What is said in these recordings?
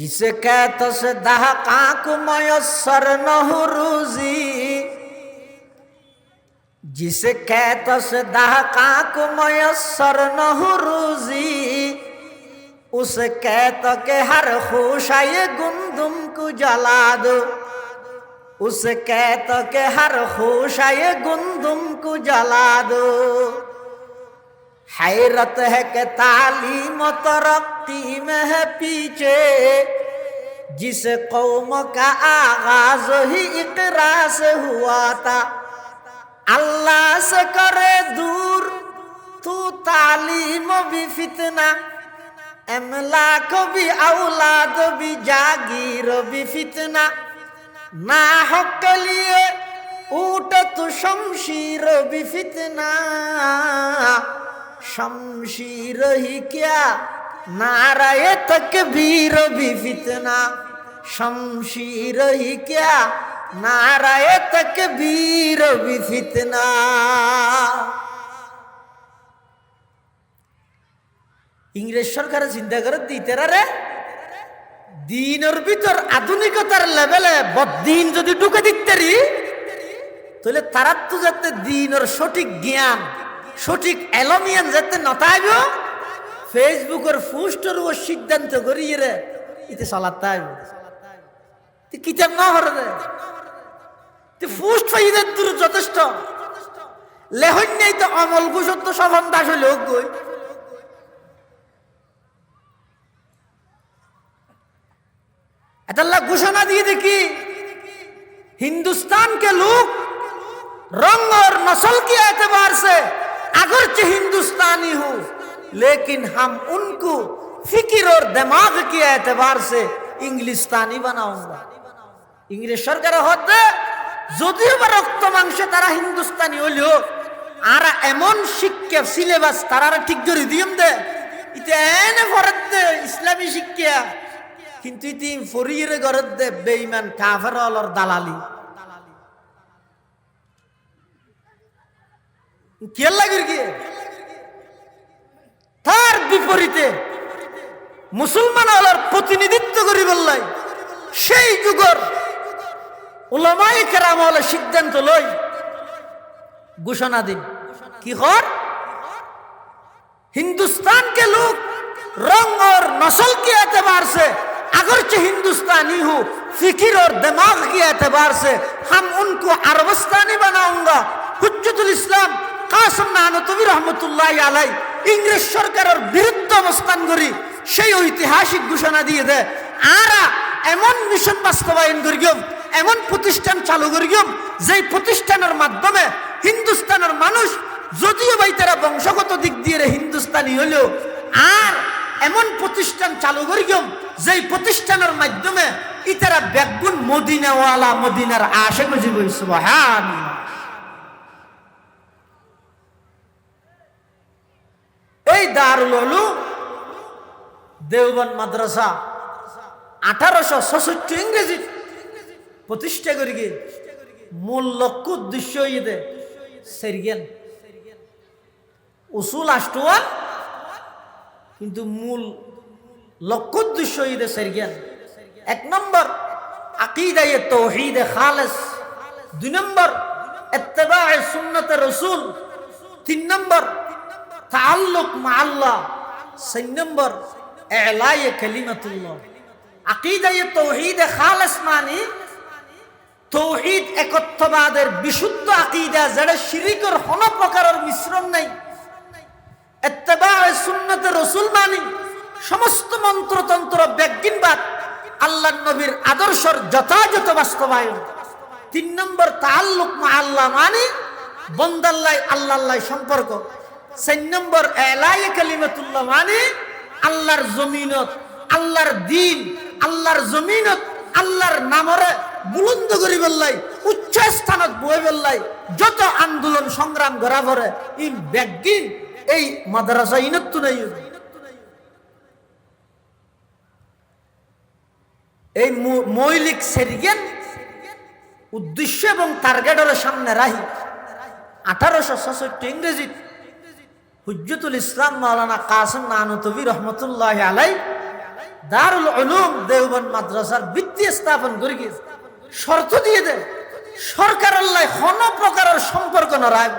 जिसे कहत से दहका को मयसर न हो रोजी, जिसे कहत से दहका को मयसर न हो रोजी, उस कहत के हर खुशाए गुंदुम को जला दो, उस कहत के हर खुशाए गुंदुम को जला दो। हैरत है कि तालीम तरक्की में है पीछे, जिस कौम का आगाज ही इकरा से हुआ था। अल्लाह से करे दूर तू तालीम भी फितना, अमलाक भी औलाद भी जागीर भी फितना। ना हक के लिए ऊट तू शमशीर भी फितना, शमशीर ही क्या नाराए तकबीर भी फितना, शमशीर ही क्या नाराए तकबीर भी फितना। इंग्रेज सरकार चिंता कर दीते रे দিনের ভিতর আধুনিকতার লেভেলে বদ্দিন যদি ঢুকে দিতে রি, তাহলে তারা তো যাতে দিনের সঠিক জ্ঞান সঠিক এলমিয়ান যাতে নতাইব, ফেসবুকের পোস্টের ও সিদ্ধান্ত করিয়ে রে ইতে চলাতে আইব। কিতাব না হরে পোস্ট ফাইদের দূর যথেষ্ট লেহন নেই তো অমল ঘোষণ তো সফন দাস হইলে হোক গই। अल्लाह घोषणा दिए देखी, हिंदुस्तान के लोग रंग और नस्ल के एतबार से अगरचे हिंदुस्तानी हो, लेकिन हम उनको फिक्र और दिमाग के एतबार से इंग्लिस्तानी बनाऊंगा। इंग्लिश सरकार होते যদিও বা রক্ত মাংসে তারা হিন্দুস্তানি হলেও আর এমন শিক্ষা সিলেবাস তারা ঠিক করে দিম দে, ইতে এনে ফরত দে ইসলামী শিক্ষা, কিন্তু ইতি ফরিয়ে গরত দে বেঈমান কাফের অলর দালালি। কে লাগির কি তার বিপরীতে মুসলমান অলর প্রতিনিধিত্ব করি বললাই সেই যুগর উলামায়ে কেরাম হলে সিদ্ধান্ত লই ঘোষণা দিন কি কর, हिंदुस्तान के लोग रंग और नस्ल के एतबार से अगरचे हिंदुस्तानी हो, फिक्र और दिमाग के एतबार से हम उनको अरबस्तानी बनाऊंगा। हुज्जतुल इस्लाम कासिम नानतवी रहमतुल्लाह अलैह इंग्लिश सरकारेर বিরুদ্ধে অবস্থান করি সেই ঐতিহাসিক ঘোষণা দিয়ে দেয়। আরা এমন মিশন বাস্তবায়ন করিম, এমন প্রতিষ্ঠান চালু করিম যেই প্রতিষ্ঠানের মাধ্যমে হিন্দুস্তানের মানুষ যদিও ভাই তারা বংশগত দিক দিয়ে হিন্দুস্তানি হলেও আর এমন প্রতিষ্ঠান চালু করিম যেই প্রতিষ্ঠানের মাধ্যমে ইতারা বেগুন মদিনাওয়ালা মদিনার আশিক হইব। সুবহানাল্লাহ। এই দারুল উলুম দেওবন্দ মাদ্রাসা 1866 ইংরেজি প্রতিষ্ঠা করি গিয়ে মূল লক্ষ্য উদ্দেশ্য ইয়ে সেরিয়ান উসুল আষ্টওয়াল, কিন্তু মূল লক্ষ্য উদ্দেশ্য ইয়ে সেরিয়ান। 1 নম্বর আকিদায়ে তাওহীদে খালেস, 2 নম্বর ইত্তেবায়ে সুন্নতে রাসূল, 3 নম্বর তাআল্লুক মা আল্লাহ, 4 নম্বর ইলায়ে কালিমাতুল্লাহ। আকিদায়ে তাওহীদে খালেস মানে তৌহিদ একত্ববাদের বিশুদ্ধ আকিদা, যেটা শিরিকের কোন প্রকারের মিশ্রণ নাই। ইত্তেবায়ে সুন্নতে রাসূল মানে সমস্ত মন্ত্রতন্ত্র বিজ্ঞানবাদ, আল্লাহর নবীর আদর্শের যথাযথ বাস্তবায়ন। 3 নম্বর তাআল্লুক মা আল্লাহ মানে বন্দাল্লাহ আল্লাহ সম্পর্ক। 4 নম্বর ইলায়ে কালিমাতুল্লাহ মানে আল্লাহর জমিনত, আল্লাহর দ্বীন, আল্লাহর জমিনত আল্লাহর নামরে বুলন্দ করি বললাই, উচ্চ স্থানত বই বললাই, যত আন্দোলন সংগ্রাম করা পরে ই ব্যাগিন এই মাদ্রাসা ইনত নাই। এই মৌলিক সেরিগেন উদ্দেশ্য এবং টার্গেটের সামনে রাহি 1866 ইংরেজি হুজ্জতুল ইসলাম মাওলানা কাসিম নানতবী রহমতুল্লাহ আলাইহি দারুল উলুম দেওবন্দ মাদ্রাসার ভিত্তি স্থাপন করে গিয়েছে, শর্ত দিয়ে দেয় সরকার আল্লাহ কোনো প্রকারের সম্পর্ক না রাখ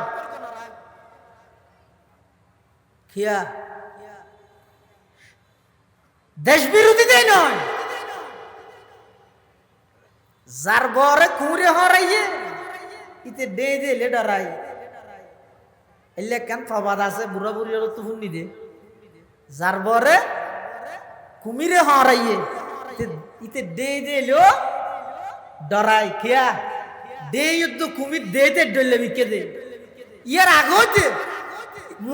খিয়া দেশ বিরোধী দেয় নয়, যার বরে কুঁড়ে হরাইয়ে ইতে দে দে লেডারাই এলে কেন ফবাদ আছে বুড়া বুড়ি তো শুনি দে, যার বরে কুমিরে হরাইয়ে ইতে দে দে লো ডরাই খিয়া দে যুদ্ধ কুমির দে দে ডলে বিকে দে। ইয়ার আগতে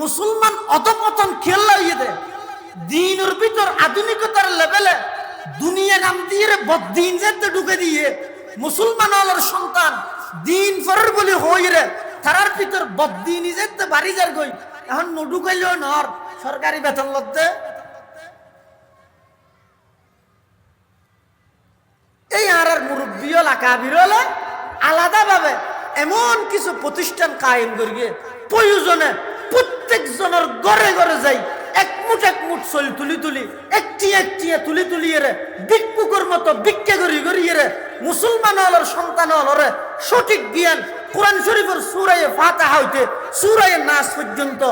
মুসলমান অধপতন খেলা হইয়ে দে দিনের ভিতর আধুনিকতার লেভেলে দুনিয়া নাম দিয়ে বদিন যেতে ঢুকে দিয়ে মুসলমান হলার সন্তান দিন ফরের বলে হই রে তারার ভিতর বদিন যেতে বাড়ি যার গই এখন নুডুকাইলেও নর সরকারি বেতন লতে। এই আর মুরব্বী এলাকা বিরলে আলাদাভাবে এমন কিছু প্রতিষ্ঠান কায়েম করিয়ে প্রয়োজনে প্রত্যেক জনের ঘরে ঘরে যাই এক মুঠ চলি তুলি তুলি একটিয়া তুলি তুলিয়ে রে ভিক্ষুকের মতো ভিক্ষা করি করিয়ে রে মুসলমান হলর সন্তান হলরে সঠিক জ্ঞান কোরআন শরীফের সূরায়ে ফাতিহা হইতে সূরায়ে নাস পর্যন্ত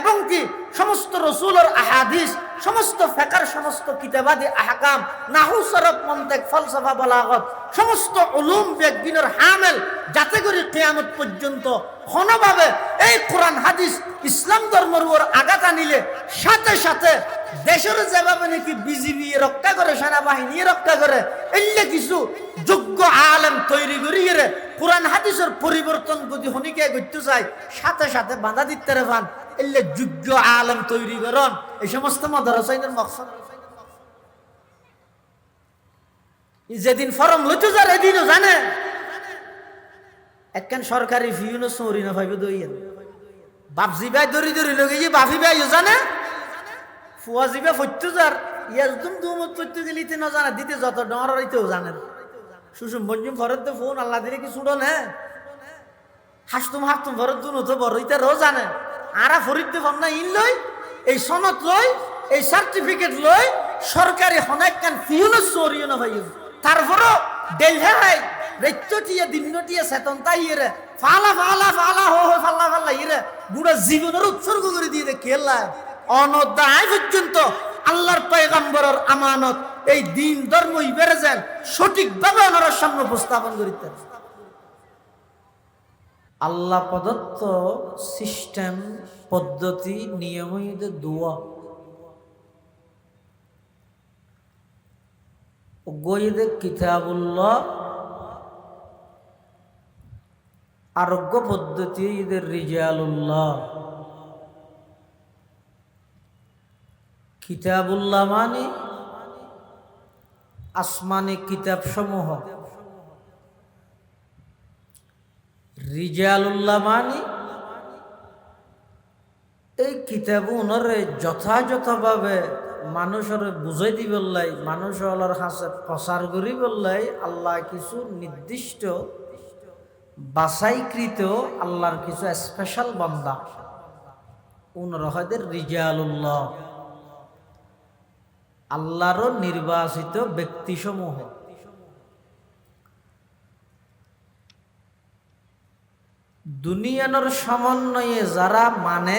এবং কি সমস্ত রসুলের আহাদিস সমস্ত ফিকহ সমস্ত কিতাবাদি আহকাম নাহু সরফ মন্তিক ফলসফা বালাগত সমস্ত উলুম বিজ্ঞানের হামেল যাতে করে কিয়ামত পর্যন্ত কোনোভাবে এই কোরআন হাদিস ইসলাম ধর্মের উপর আঘাত আনিলে সাথে সাথে দেশের যেভাবে নাকি বিজিবি রক্ষা করে সেনাবাহিনী রক্ষা করে এলে কিছু যোগ্য আলেম তৈরি করিয়ে কোরআন হাদিসের পরিবর্তন যদি হনিকে করতে চাই সাথে সাথে বাধা দিতে পান এলে যোগ্য আলেম তৈরি করন এই সমস্ত মাদ্রাসাইনের মকসদ। যেদিন ফরম লইতে যার এদিনও জানে একখান সরকারি ফিউনো সৌরি না ভাইবে দইয়েন বাপজি ভাই দরি দরি লগে যে বাফি ভাইও জানে ফুয়াজি ভাই ফইতে যার ইয়াজদুম দুমত ফইতে গেলিতে না জানে দিতে যত ডর হইতেও জানেন সুষুম মঞ্জুম ভরত তো ফোন আল্লাহ দিলে কি ছুড়ো নে হাসতুম ভরত দুন তো বড় ইতে রো জানে আরা ফরিদতে ভাবনা ইন লই এই সনদ লই এই সার্টিফিকেট লই সরকারি হনাক কান ফিউনো সরিও না ভাই তারপরও ডেলহে ভাই রেত্তটিয়া দিনটিয়া চেতনতা ইয়ে ফালা হো ফাল্লা ইয়ে বুড়া জীবনের উৎসর্গ করে দিয়ে দে খেলা অনদায় পর্যন্ত আল্লাহর পয়গম্বরের আমানত এই দিন ধর্ম ইবেরে যান সঠিকভাবে ওনার সামনে উপস্থাপন করিতে আল্লাহ প্রদত্ত সিস্টেম পদ্ধতি নিয়মিত দোয়া গইদে কিতাবুল্লাহ আরোগ্য পদ্ধতি ঈদের রিজালুল্লাহ কিতাবুল্লাহ মানে আসমানি কিতাব সমূহ, রিজালুল্লাহ মানে এই কিতাব উনরে যথাযথভাবে মানুষের বুঝাই দি বললাই মানুষ আল্লাহর কাছে প্রচার করি বললাই আল্লাহ কিছু নির্দিষ্ট বাছাইকৃত আল্লাহর কিছু স্পেশাল বান্দা উনরহদের রিজালুল্লাহ আল্লাহরও নির্বাচিত ব্যক্তিসমূহ। দুনিয়ার সমন্বয়ে যারা মানে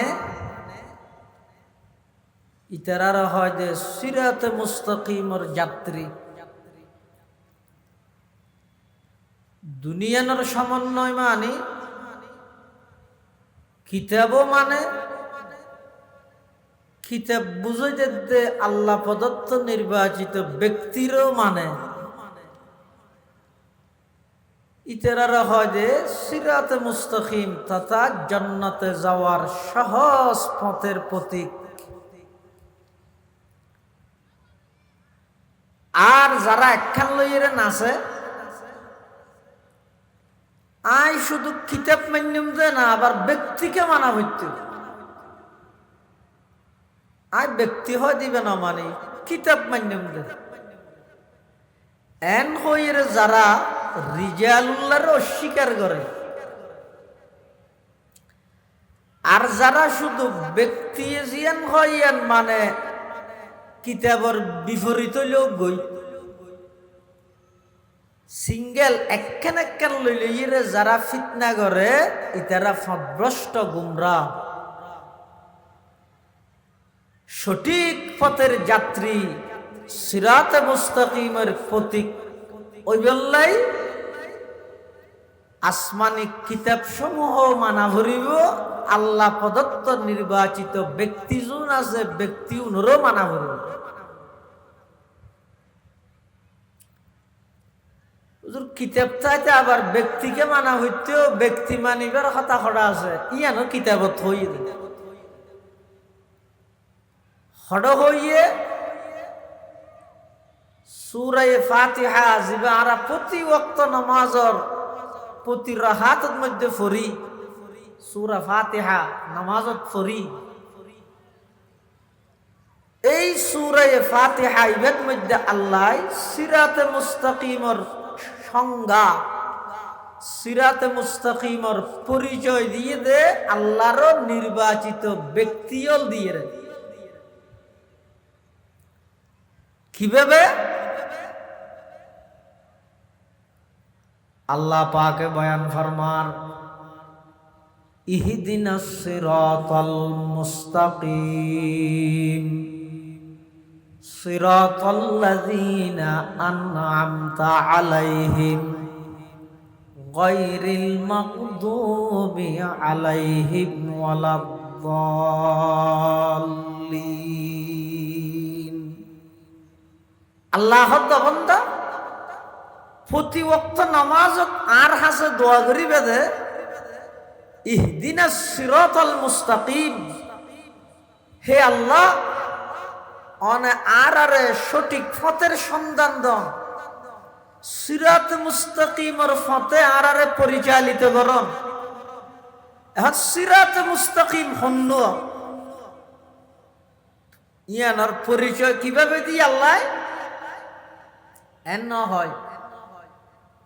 ইতারার হয় যে সিরাতে মুস্তাকিমর যাত্রী। দুনিয়ার সমন্বয় মানে কিতাবও মানে কিতাব বুঝে যেতে আল্লাহ প্রদত্ত নির্বাচিত ব্যক্তিরও মানে ইতারারা হয় যে সিরাতে মুস্তাকিম তথা জান্নাতে যাওয়ার সহজ পথের প্রতীক। আর যারা একখান লইয়ের নাচে আই শুধু কিতাব মান্যম যে না আবার ব্যক্তিকে মানা হইতে আই ব্যক্তি হয় দিবে না মানে কিতাব মান্যম যে এন হইয়ের যারা রিজালুল্লাহর অস্বীকার করে আর যারা শুধু ব্যক্তি জিয়ান হইয়ান মানে কিতাবর বিপরীত লোক গই সিঙ্গেল একখান একখান লইলে যারা ফিতনা করে ইতারা ফদভ্রষ্ট গুমরা সঠিক পথের যাত্রী সিরাতে মুস্তাকিমের প্রতীক ওই বেল্লাই আসমানি কিতাব সমূহ মানা ভরিব আল্লাহ প্রদত্ত নির্বাচিত ব্যক্তিজন আছে ব্যক্তি উনরও মানা ভরিব কিতাব চাইতে আবার ব্যক্তিকে মানা হইতেও ব্যক্তি মানিবার কথা খড়া আছে ইয়ানো কিতাবত হই খড় হইয়ে সূরা ফাতিহা জিবা আরা প্রতি ওয়াক্ত নামাজর প্রতি রাহাতের মধ্যে পড়ি সূরা ফাতিহা নামাজত পড়ি এই সূরা ফাতিহা এর মধ্যে আল্লাহ সিরাতে মুস্তাকিমর সংজ্ঞা সিরাতে মুস্তাকিমর পরিচয় দিয়ে দে আল্লাহর নির্বাচিত ব্যক্তিও দিয়ে রে কিভাবে আল্লাহ পাকে বয়ান ফরমান ইহদিনাস সিরাতাল মুস্তাকিম সিরাতাল্লাযীনা আন'আমতা আলাইহিম গায়রিল মাগদুবি আলাইহিম ওয়ালাদ-দাল্লিন আল্লাহর বান্দা প্রতি ওয়াক্ত নামাজত আর হাসে দোয়া করি বেদে ইহদিনাস সিরাতাল মুস্তাকিম হে আল্লাহ অনে আরে সঠিক পথের সন্ধান দাও সিরাত মুস্তাকিমের পথে আরে পরিচালিত করুন এখন সিরাত মুস্তাকিম হন্য ইয়ানোর পরিচয় কিভাবে দি আল্লাহ এন হয়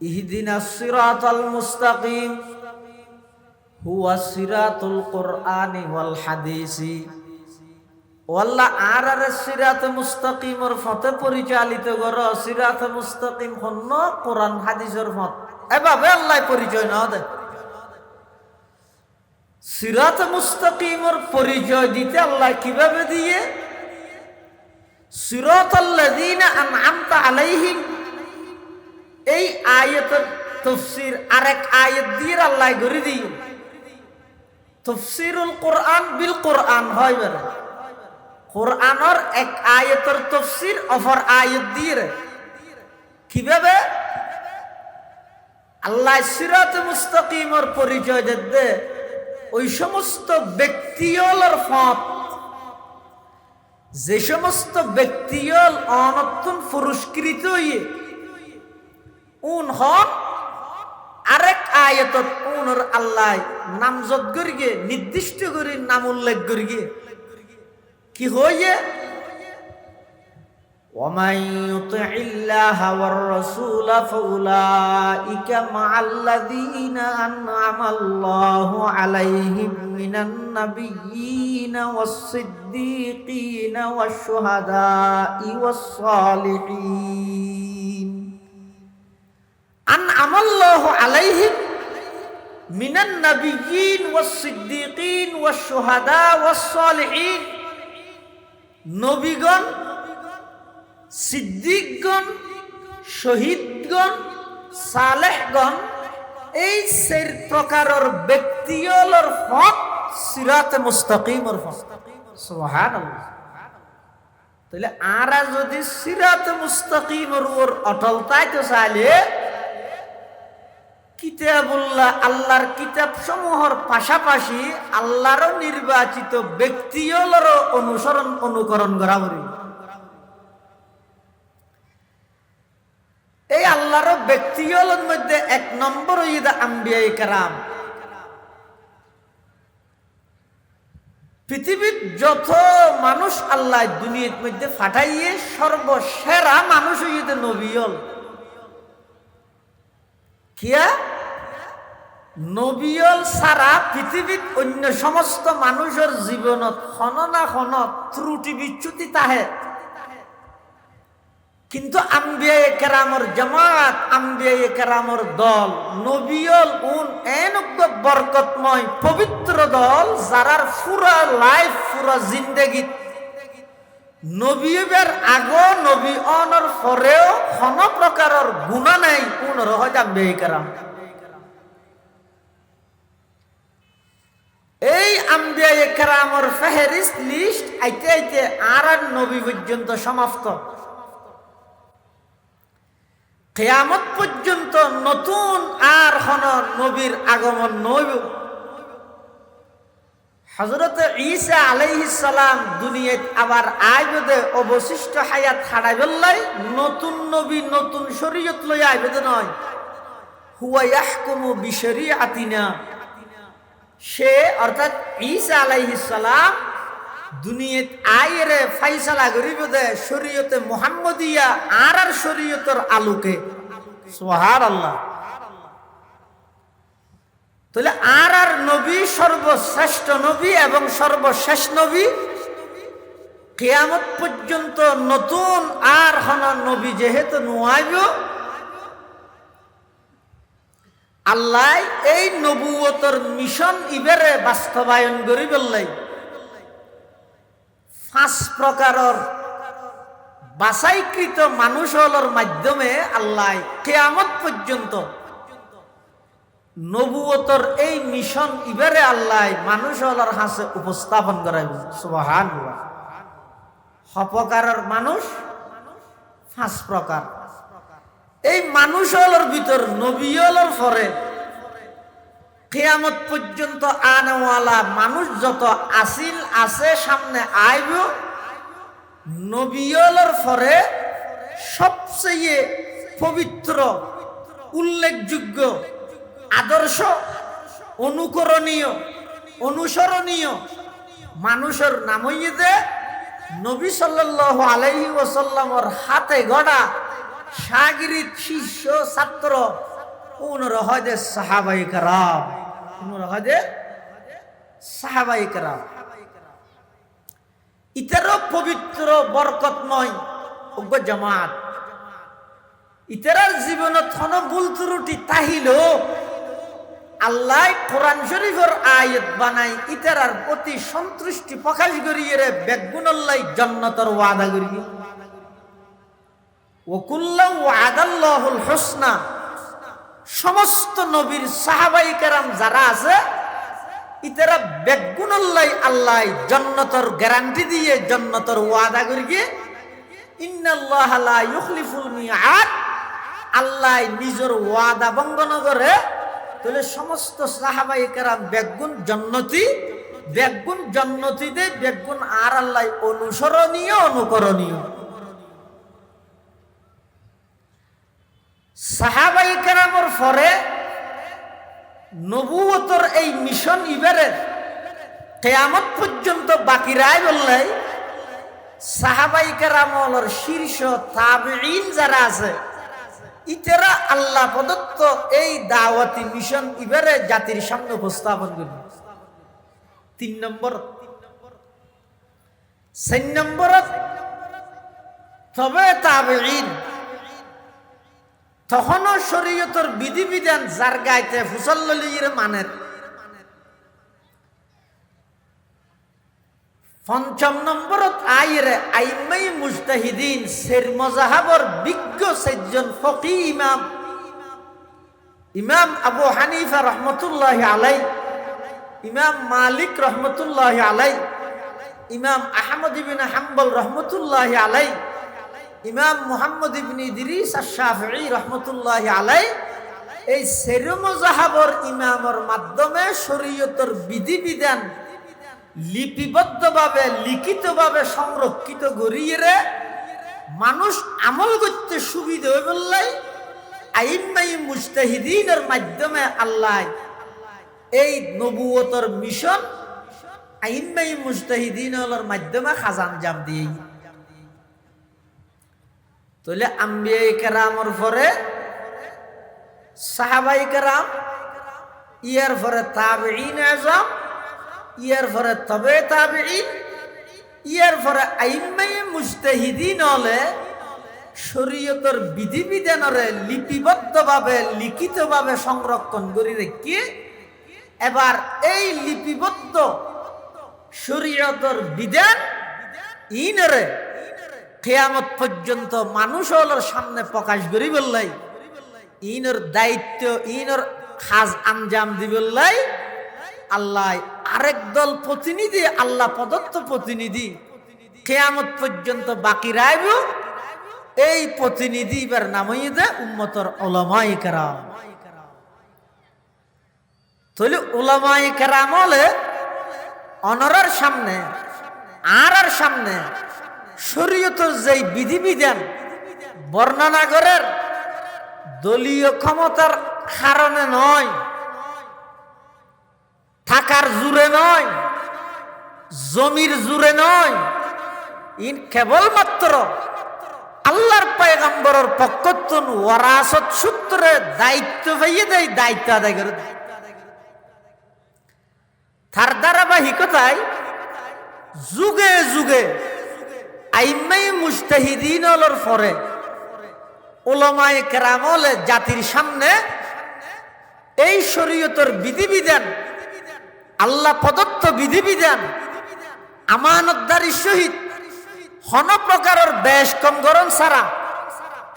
ইহদিনাস সিরাতাল মুস্তাকিম হুয়া সিরাতুল কুরআনি ওয়াল হাদিসি আল্লাহ আর সিরাতে মুস্তাকিমের পথে পরিচালিত কর সিরাতে মুস্তাকিম হন্য কোরআন হাদিসের পথ এভাবে আল্লাহ পরিচয় না দে সিরাতে মুস্তাকিমের পরিচয় দিতে আল্লাহ কিভাবে দিয়ে সিরাতাল্লাযীনা আন'আমতা আলাইহিম এই আয়াতের তাফসীর আরেক আয়াত দিয়ে আল্লাহ গরি দিই তাফসীরুল কোরআন বিল কোরআন হয় বের কোরআনের এক আয়াতের তাফসীর অপর আয়াত দিয়ে কিভাবে আল্লাহ সিরাতে মুস্তাকিমের পরিচয় দেয় ওই সমস্ত ব্যক্তিগুলোর পথ যে সমস্ত ব্যক্তিগুলো অনন্তন পুরস্কৃত হয়ে উন হন আরেক আয়াতত উনর আল্লাহ নামজদ করিগে নির্দিষ্ট করে নাম উল্লেখ করিগে কি হয়ে ওয়ামান ইউতিইল্লাহা ওয়ার রাসূলা ফাউলাইকা মা'আল্লাযীনা আন'আমাল্লাহু আলাইহিম মিনান নাবিয়্যিনা ওয়াস-সিদ্দীকীনা ওয়াশ-শুহাদা'i ওয়াস-সালিহিন আন'আমাল্লাহু আলাইহিম মিনান নাবিয়্যিন ওয়াস-সিদ্দীকীন ওয়াশ-শুহাদা ওয়াস-সালিহিন নবীগণ সিদ্দিকগণ শহীদগণ সালেহগণ এই চার প্রকারের ব্যক্তিগুলোর পথ সিরাতে মুস্তাকিমের পথ সুবহানাল্লাহ তাহলে আরা যদি সিরাতে মুস্তাকিমের উপর অটল থাকতে চাইলে কিতাবুল্লাহ আল্লাহর কিতাব সমূহের পাশাপাশি আল্লাহর নির্বাচিত ব্যক্তিগুলোর অনুসরণ অনুকরণ করা হবে এই আল্লাহর ব্যক্তিগুলোর মধ্যে এক নম্বর হইদা আম্বিয়ায়ে কেরাম পৃথিবীর যত মানুষ আল্লাহ দুনিয়ার মধ্যে পাঠাইয়ে সর্বসেরা মানুষ হইদা নবীল কিয়া নবীল সারা পৃথিবীর অন্য সমস্ত মানুষের জীবনত ক্ষণ না ক্ষণ ত্রুটি বিচ্যুতি তাহে কিন্তু আম্বিয়ায়ে কেরামর জামাত, আম্বিয়ায়ে কেরামর দল, নবিয়ল উন এনজ্ঞ বরকতময় পবিত্র দল, যারার পুরা লাইফ পুরা জিন্দেগি নবীবের আগো নবী অনর পরেও কোন প্রকারের গুনাহ নাই, কোন রহজ আম্বিয়ায়ে কেরাম। এই আম্বিয়ায়ে কেরামর ফেহরিস্ত লিস্ট আইতে আইতে আর নবী পর্যন্ত সমাপ্ত। কিয়ামত পর্যন্ত নতুন আর কোন নবীর আগমন নইব। হযরত ঈসা আলাইহিস সালাম দুনিয়াত আবার আইবদে অবশিষ্ট হায়াত হারাইবল্লাই নতুন নবী নতুন শরীয়ত লই আইবদে নয়। হুয়া ইয়াহকুমু বিশরিআতিনা, সে অর্থাৎ ঈসা আলাইহিস সালাম দুনিয়াত আইরে ফাইসালা করিব দে শরীয়তে মুহাম্মদিয়া আর শরীয়তের আলোকে। সুবহানাল্লাহ। তাহলে আর নবী সর্বশ্রেষ্ঠ নবী এবং সর্বশেষ নবী। কিয়ামত পর্যন্ত নতুন আর হন নবী যেহেতু নুয়াইব, আল্লাহ এই নবুয়তর মিশন ইবেরে বাস্তবায়ন করি বললাই 5 প্রকারের বাছাইকৃত মানুষ হলর মাধ্যমে আল্লাহ কিয়ামত পর্যন্ত নবুয়তর এই মিশন ইবারে আল্লাহ মানুষ হলর হাসে উপস্থাপন করাইব। সুবহানাল্লাহ। প্রকারের মানুষ 5 প্রকার। এই মানুষ হলর ভিতর নবী হলর পরে কিয়ামত পর্যন্ত আনাওয়ালা মানুষ যত আসিল আছে সামনে আইব, নবী হলর পরে সবচেয়ে পবিত্র, উল্লেখযোগ্য, আদর্শ, অনুকরণীয়, অনুসরণীয় মানুষের নাম হইতে নবী সাল্লাল্লাহু আলাইহি ওয়াসাল্লামর হাতে গড়া শাগিরিদ শিষ্য ছাত্র উনরহদে সাহাবায়ে কেরাম, উনরহদে সাহাবায়ে কেরাম। ইতারও পবিত্র বরকতময় অজ্ঞ জামাত। ইতারার জীবনত কোন ভুল ত্রুটি তাহিল আল্লাহ কোরআন শরীফের আয়াত বানাই ইতারার প্রতি সন্তুষ্টি প্রকাশ করিয়ে বেগুনাল্লাহ জান্নাতের ওয়াদা করিয়ে। ওয়াকুল্লাহু ওয়াদাল্লাহুল হুসনা, সমস্ত নবীর সাহাবায়ে কেরাম যারা আছে ইতারা বেগুনাল্লাহ আল্লাহ জান্নাতের গ্যারান্টি দিয়ে জান্নাতের ওয়াদা করিয়ে। ইন্নাল্লাহা লা ইউখলিফুল মিআদ, আল্লাহ নিজের ওয়াদা ভঙ্গ না করে। তাহলে সমস্ত সাহাবায়ে কেরাম বেগুন জান্নাতি, বেগুন জান্নাতীতে বেগুন আর আল্লাহ অনুসরণীয়, অনুকরণীয়। সাহাবায়ে কেরামের পরে নবুয়তের এই মিশন ইবারে কিয়ামত পর্যন্ত বাকি রায় বললে সাহাবায়ে কেরামের শীর্ষ তাবেঈন যারা আছে ইতারা আল্লাহ প্রদত্ত এই দাওয়াতি মিশন ইবারে জাতির সামনে উপস্থাপন করবে। 3 নম্বর, 4 নম্বর তবে তাবেঈন তখনও শরীয়তের বিধিবিধান যার গাইতে ফুসল্লির মানের। 5 নম্বরত আইরে আইম্মাই মুজতাহিদিন সের মজাহাবর বিজ্ঞ 4 জন ফকিহ ইমাম, ইমাম আবু হানিফা রহমতুল্লাহি আলাই, ইমাম মালিক রহমতুল্লাহি আলাই, ইমাম আহমদ ইবনে হাম্বল রহমতুল্লাহি আলাই, ইমাম মুহাম্মদ ইবনে ইদরিস আশ-শাফিঈ রহমতুল্লাহি আলাই। এই সের মজাহাবর ইমামর মাধ্যমে শরীয়তের বিধিবিধান লিপিবদ্ধভাবে, লিখিতভাবে সংরক্ষিত করিয়ে মানুষ আমল করতে সুবিধা হয়ে বললাই আইম্মাই মুজতাহিদিনের মাধ্যমে আল্লাহ এই নবুয়তের মিশন আইম্মাই মুজতাহিদিনের মাধ্যমে খাজান জাম দিয়ে। তাহলে আম্বিয়ায়ে কেরামের পরে সাহাবায়ে কেরাম, ইয়ার পরে তাবেঈন আযম, ইয়ার পরে তবে তাবেঈন, ইয়ার পরে আইম্মায়ে মুজতাহিদিন হলে শরীয়তের বিধিবিধানরে লিপিবদ্ধভাবে লিখিতভাবে সংরক্ষণ করে রেখে এবার এই লিপিবদ্ধ শরীয়তের বিধান ইনরে কিয়ামত পর্যন্ত মানুষের সামনে প্রকাশ করি বললাই ইনর দায়িত্ব ইনর কাজ আঞ্জাম দিবল্লাই আল্লাহ আরেক দল প্রতিনিধি আল্লাহ প্রদত্ত প্রতিনিধি কিয়ামত পর্যন্ত বাকি রাইব এই প্রতিনিধি এবার নামই দে উম্মতর উলামায়ে কেরাম। তাহলে উলামায়ে কেরাম হলে অনরের সামনে আর সামনে শরীয়তের যেই বিধিবিধান বর্ণনা করার দলীয় ক্ষমতার কারণে নয়, থাকার জোরে নয়, জমির জোরে নয়, ইন কেবলমাত্র আল্লাহর পয়গম্বরের পক্ষতুন ওয়ারাসত সূত্রে দায়িত্ব পাইয়ে দেয়, দায়িত্ব আদায় করে দেয়। তার ধারাবাহিকতায় যুগে যুগে আইম্মাই মুজতাহিদিন হলোর পরে উলামায়ে কেরাম হলে জাতির সামনে এই শরীয়তের বিধিবিধান আল্লাহ প্রদত্ত বিধিবিধান আমানতদারি সহিত কোন প্রকারের বেশ কমকরণ ছাড়া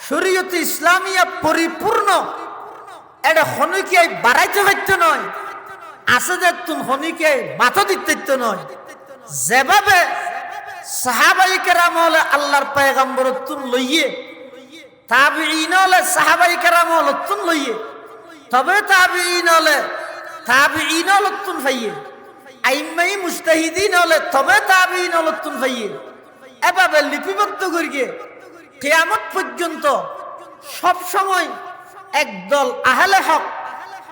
শরীয়তে ইসলামিয়া পরিপূর্ণ এটা হনিকে বাড়াইতে পারত নয়, আছে যে তুমি হনিকে মাথা দিতে নয়। যেভাবে সাহাবায়ে কেরাম হলে আল্লাহর পয়গম্বর তুন লইয়ে তাবিঈন হলে সাহাবায়ে কেরাম হলে তুন লইয়ে তবে তাবিঈন হলে তুন ফাইয়ে আইম্মাই মুজতাহিদিন হলে তবে তাবিঈন হলে তুন ফাইয়ে এভাবে লিপিবদ্ধ করিয়ে কিয়ামত পর্যন্ত সব সময় একদল আহলে হক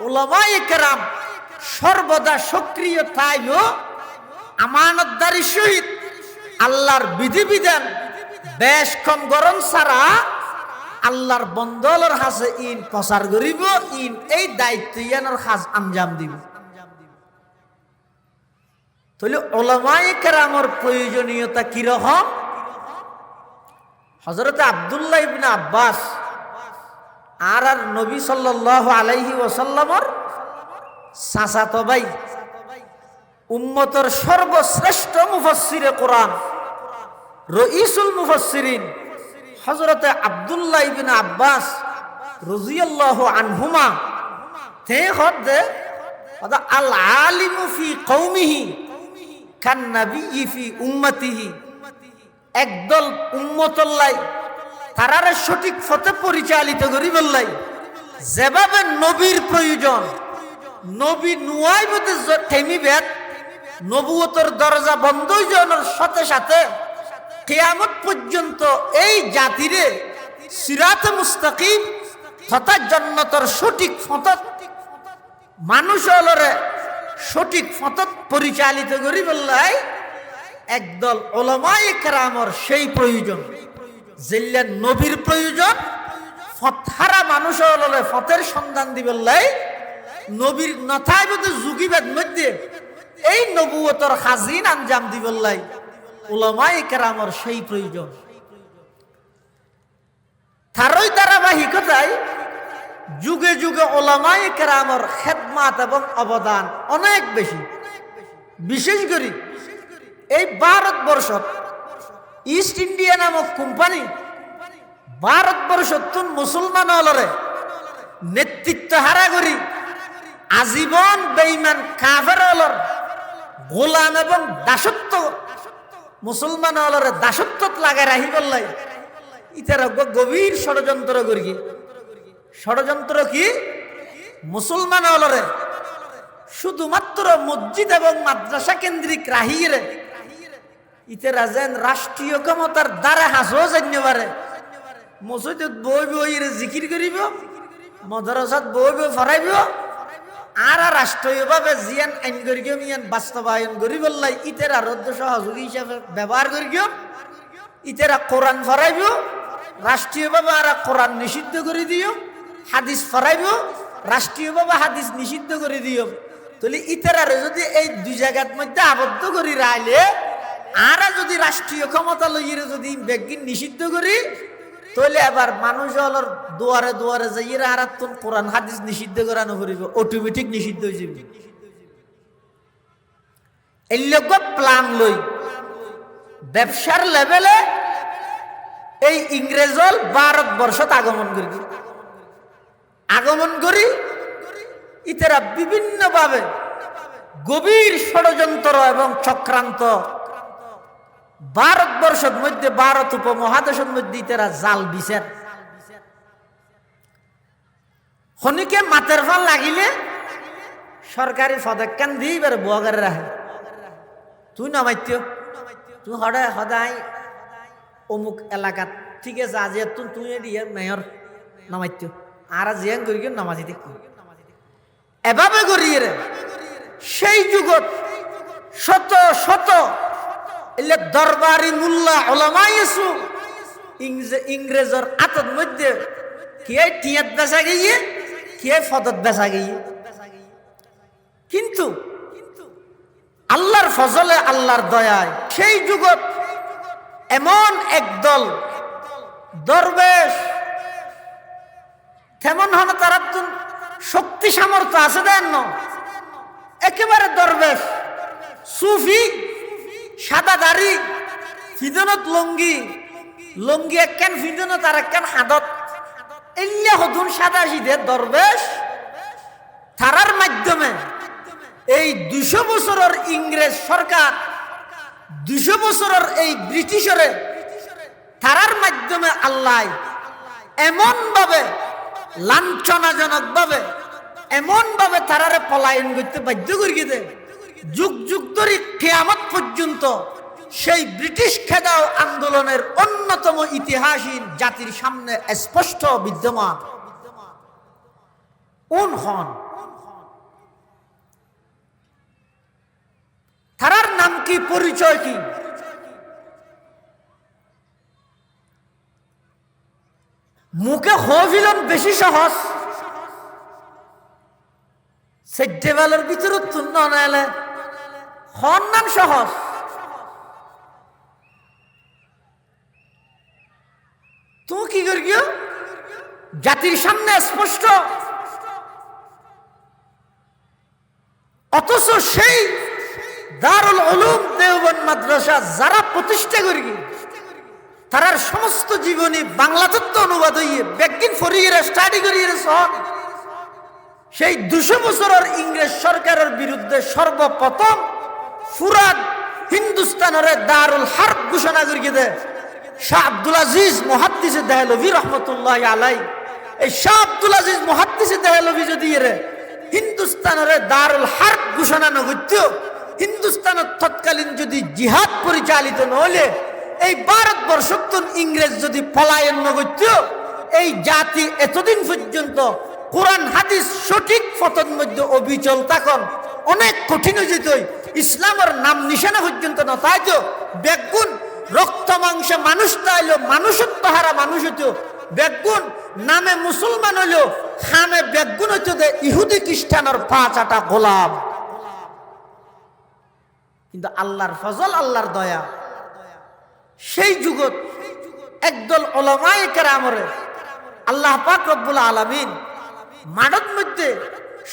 উলামায়ে কেরাম সর্বদা সক্রিয় থাইব আমানতদারি সহিত আল্লাহর বিধিবিধান বেশ কম গরম ছাড়া আল্লাহর বন্দলের হাসে ইন প্রচার করিব, ইন এই দায়িত্ব ইয়ানোর কাজ আঞ্জাম দিব। তাহলে উলামায়ে কেরামের প্রয়োজনীয়তা কিরকম? হযরত আব্দুল্লাহ ইবনে আব্বাস আর নবী সাল্লাল্লাহু আলাইহি ওয়াসাল্লামের চাচাতো ভাই উম্মতের সর্বশ্রেষ্ঠ মুফাসসিরে কোরআন রইসুল মুফাসসিরিন হযরত আব্দুল্লাহ ইবনে আব্বাস রাদিয়াল্লাহু আনহুমা তে হদে আল আলিমু ফি কওমিহি কান নবী ফি উম্মতিহি। একদল উম্মতল্লাই তারারে সঠিক পথে পরিচালিত করি বললাই যেভাবে নবীর প্রয়োজন, নবী নুয়াইবতে থেমিবেদ নবুয়তের দরজা বন্ধ হয়ে যাওয়ার সাথে সাথে কিয়ামত পর্যন্ত এই জাতিরে সিরাতে মুস্তাকিম তথা জান্নাতের সঠিক পথত মানুষ হলরে সঠিক পথত পরিচালিত করি বললাই একদল উলামায়ে কেরামের সেই প্রয়োজন যেল্লা নবীর প্রয়োজন ফতহারা মানুষ হলরে ফতের সন্ধান দিবল্লাই নবীর নথায় মধ্যে যুগিবেদ মধ্যে এই নবুয়তর খাজিন আঞ্জাম দিবল্লাই উলামায়ে কেরামের সেই প্রয়োজন। তারই ধারাবাহিকতায় যুগে যুগে উলামায়ে কেরামের খেদমাত এবং অবদান অনেক বেশি। বিশেষ করে এই ভারতবর্ষত ইস্ট ইন্ডিয়া নামক কোম্পানি ভারতবর্ষত মুসলমান হলরে নেতৃত্ব হারা করি আজীবন বেঈমান কাফের হলর গোলাম এবং দাসত্ব মুসলমান হলরে দাসত্বত লাগাই রাহি বললাই ইতারা গভীর ষড়যন্ত্র করি। ষড়যন্ত্র কি? মুসলমান হলরে শুধুমাত্র মসজিদ এবং মাদ্রাসা কেন্দ্রিক রাহিরে ইতারা যেন রাষ্ট্রীয় ক্ষমতার দ্বারা হাসো জানতে পারে। মসজিদত বই বই জিকির করিব, মাদ্রাসাত বই বই ফরাইব আর রাষ্ট্রীয়ভাবে জিয়ান আইন করি ইয়ান বাস্তবায়ন করি বললাই ইতারা রদ্দ সহযোগী হিসাবে ব্যবহার করি ইতারা কোরআন ফরাইব, রাষ্ট্রীয়ভাবে আর কোরআন নিষিদ্ধ করে দিও, হাদিস ফরাইব, রাষ্ট্রীয়ভাবে হাদিস নিষিদ্ধ করে দিও। তাহলে ইতারারে যদি এই দুই জায়গার মধ্যে আবদ্ধ করি রাইলে আর যদি রাষ্ট্রীয় ক্ষমতা লইয়ে যদি ব্যাগিন নিষিদ্ধ করি তাহলে আবার মানুষ হলর দুয়ারে দুয়ারে যাইয়ে হারাতুন কোরআন হাদিস নিষিদ্ধ করানো করিব, অটোমেটিক নিষিদ্ধ হয়ে যাবে। এই লোক প্ল্যান লই ব্যবসার লেভেলে এই ইংরেজল ভারতবর্ষত আগমন করি ইতারা বিভিন্নভাবে গভীর ষড়যন্ত্র এবং চক্রান্ত ভারতবর্ষের মধ্যে, ভারত উপমহাদেশের মধ্যে ইতারা জাল বিচার খনিকে মাতের ফল লাগিলে সরকারি পদক্ষেপ দিয়ে এবার বুয়াগারে রাখে, তুই নামাইত তুই সদায় অমুক এলাকাত ঠিক আছে, আজি তুই দিয়ে মেয়র নামাইত আর জিয়াং করি নামাজি দেখ এভাবে করিয়ে রে। সেই যুগত শত শত এলে দরবারি মুল্লা ওলামাই আছু ইংরেজর আতর মধ্যে কে টিয়াত বেচা গিয়ে কে ফদত বেচা গিয়ে, কিন্তু আল্লাহর ফজলে আল্লাহর দয়ায় সেই যুগত এমন একদল দরবেশ তেমন হন তারা শক্তি সামর্থ্য আছে দেন না, একেবারে দরবেশ সুফি সাদা দাড়ি ফিদনত লঙ্গি একখান ফিদনত আর একখান হাদত এল্লা হদুন সাদা সিধে দরবেশ তারার মাধ্যমে এই 200 বছরের ইংরেজ সরকার 200 বছরের এই ব্রিটিশরে তারার মাধ্যমে আল্লাহ এমন ভাবে লাঞ্ছনাজনক ভাবে এমন ভাবে তারারে পলায়ন করতে বাধ্য করিয়ে দেয়, যুগ যুগ ধরে কিয়ামত পর্যন্ত সেই ব্রিটিশ খেদাও আন্দোলনের অন্যতম ইতিহাসহীন জাতির সামনে স্পষ্ট বিদ্যমান। কোন হন তারার নাম কি, পরিচয় কি? মুখে হভিলন বেশি সহজ, সেটেবেলের ভিতরে তুন্ন নাইলে হন নাম সহজ। তুই কি করি জাতির সামনে স্পষ্ট, অথচ সেই দারুল উলুম দেওবন্দ মাদ্রাসা যারা প্রতিষ্ঠা করি তারার সমস্ত জীবনী বাংলা তত্ত্ব অনুবাদ হইয়ে ব্যাগিন ফরিয়ে স্টাডি করিয়ে সন সেই 200 বছরের ইংরেজ সরকারের বিরুদ্ধে সর্বপ্রথম ফুরাদ হিন্দুস্তানের দারুল হার্ব ঘোষণা করিয়ে দেয় শাহ আব্দুল আজিজ মুহাদ্দিসে দেহলভি রহমতুল্লাহ আলাই। এই শাহ আব্দুল আজিজ মুহাদ্দিসে দেহলভি যদি হিন্দুস্তানের দারুল হার্ব ঘোষণা নগত্য, হিন্দুস্তানের তৎকালীন যদি জিহাদ পরিচালিত নহলে, এই ভারতবর্ষ ইংরেজ যদি পলায়ন নগত্য, এই জাতি এতদিন পর্যন্ত কোরআন হাদিস সঠিক পথের মধ্যে অবিচল থাকুন অনেক কঠিন হয়ে যেত। ইসলামের নাম নিশানা পর্যন্ত না তাইতো বেগুন রক্ত মাংসে মানুষ তাইলো মানুষত্ব হারা মানুষ হতো, বেগুন নামে মুসলমান হইলো খামে বেগুন হইতো দে ইহুদি খ্রিস্টানের 5 গোলাম। কিন্তু আল্লাহর ফজল আল্লাহর দয়া সেই যুগত একদল উলামায়ে কেরামরে আল্লাহ পাক রব্বুল আলামিন মানব মধ্যে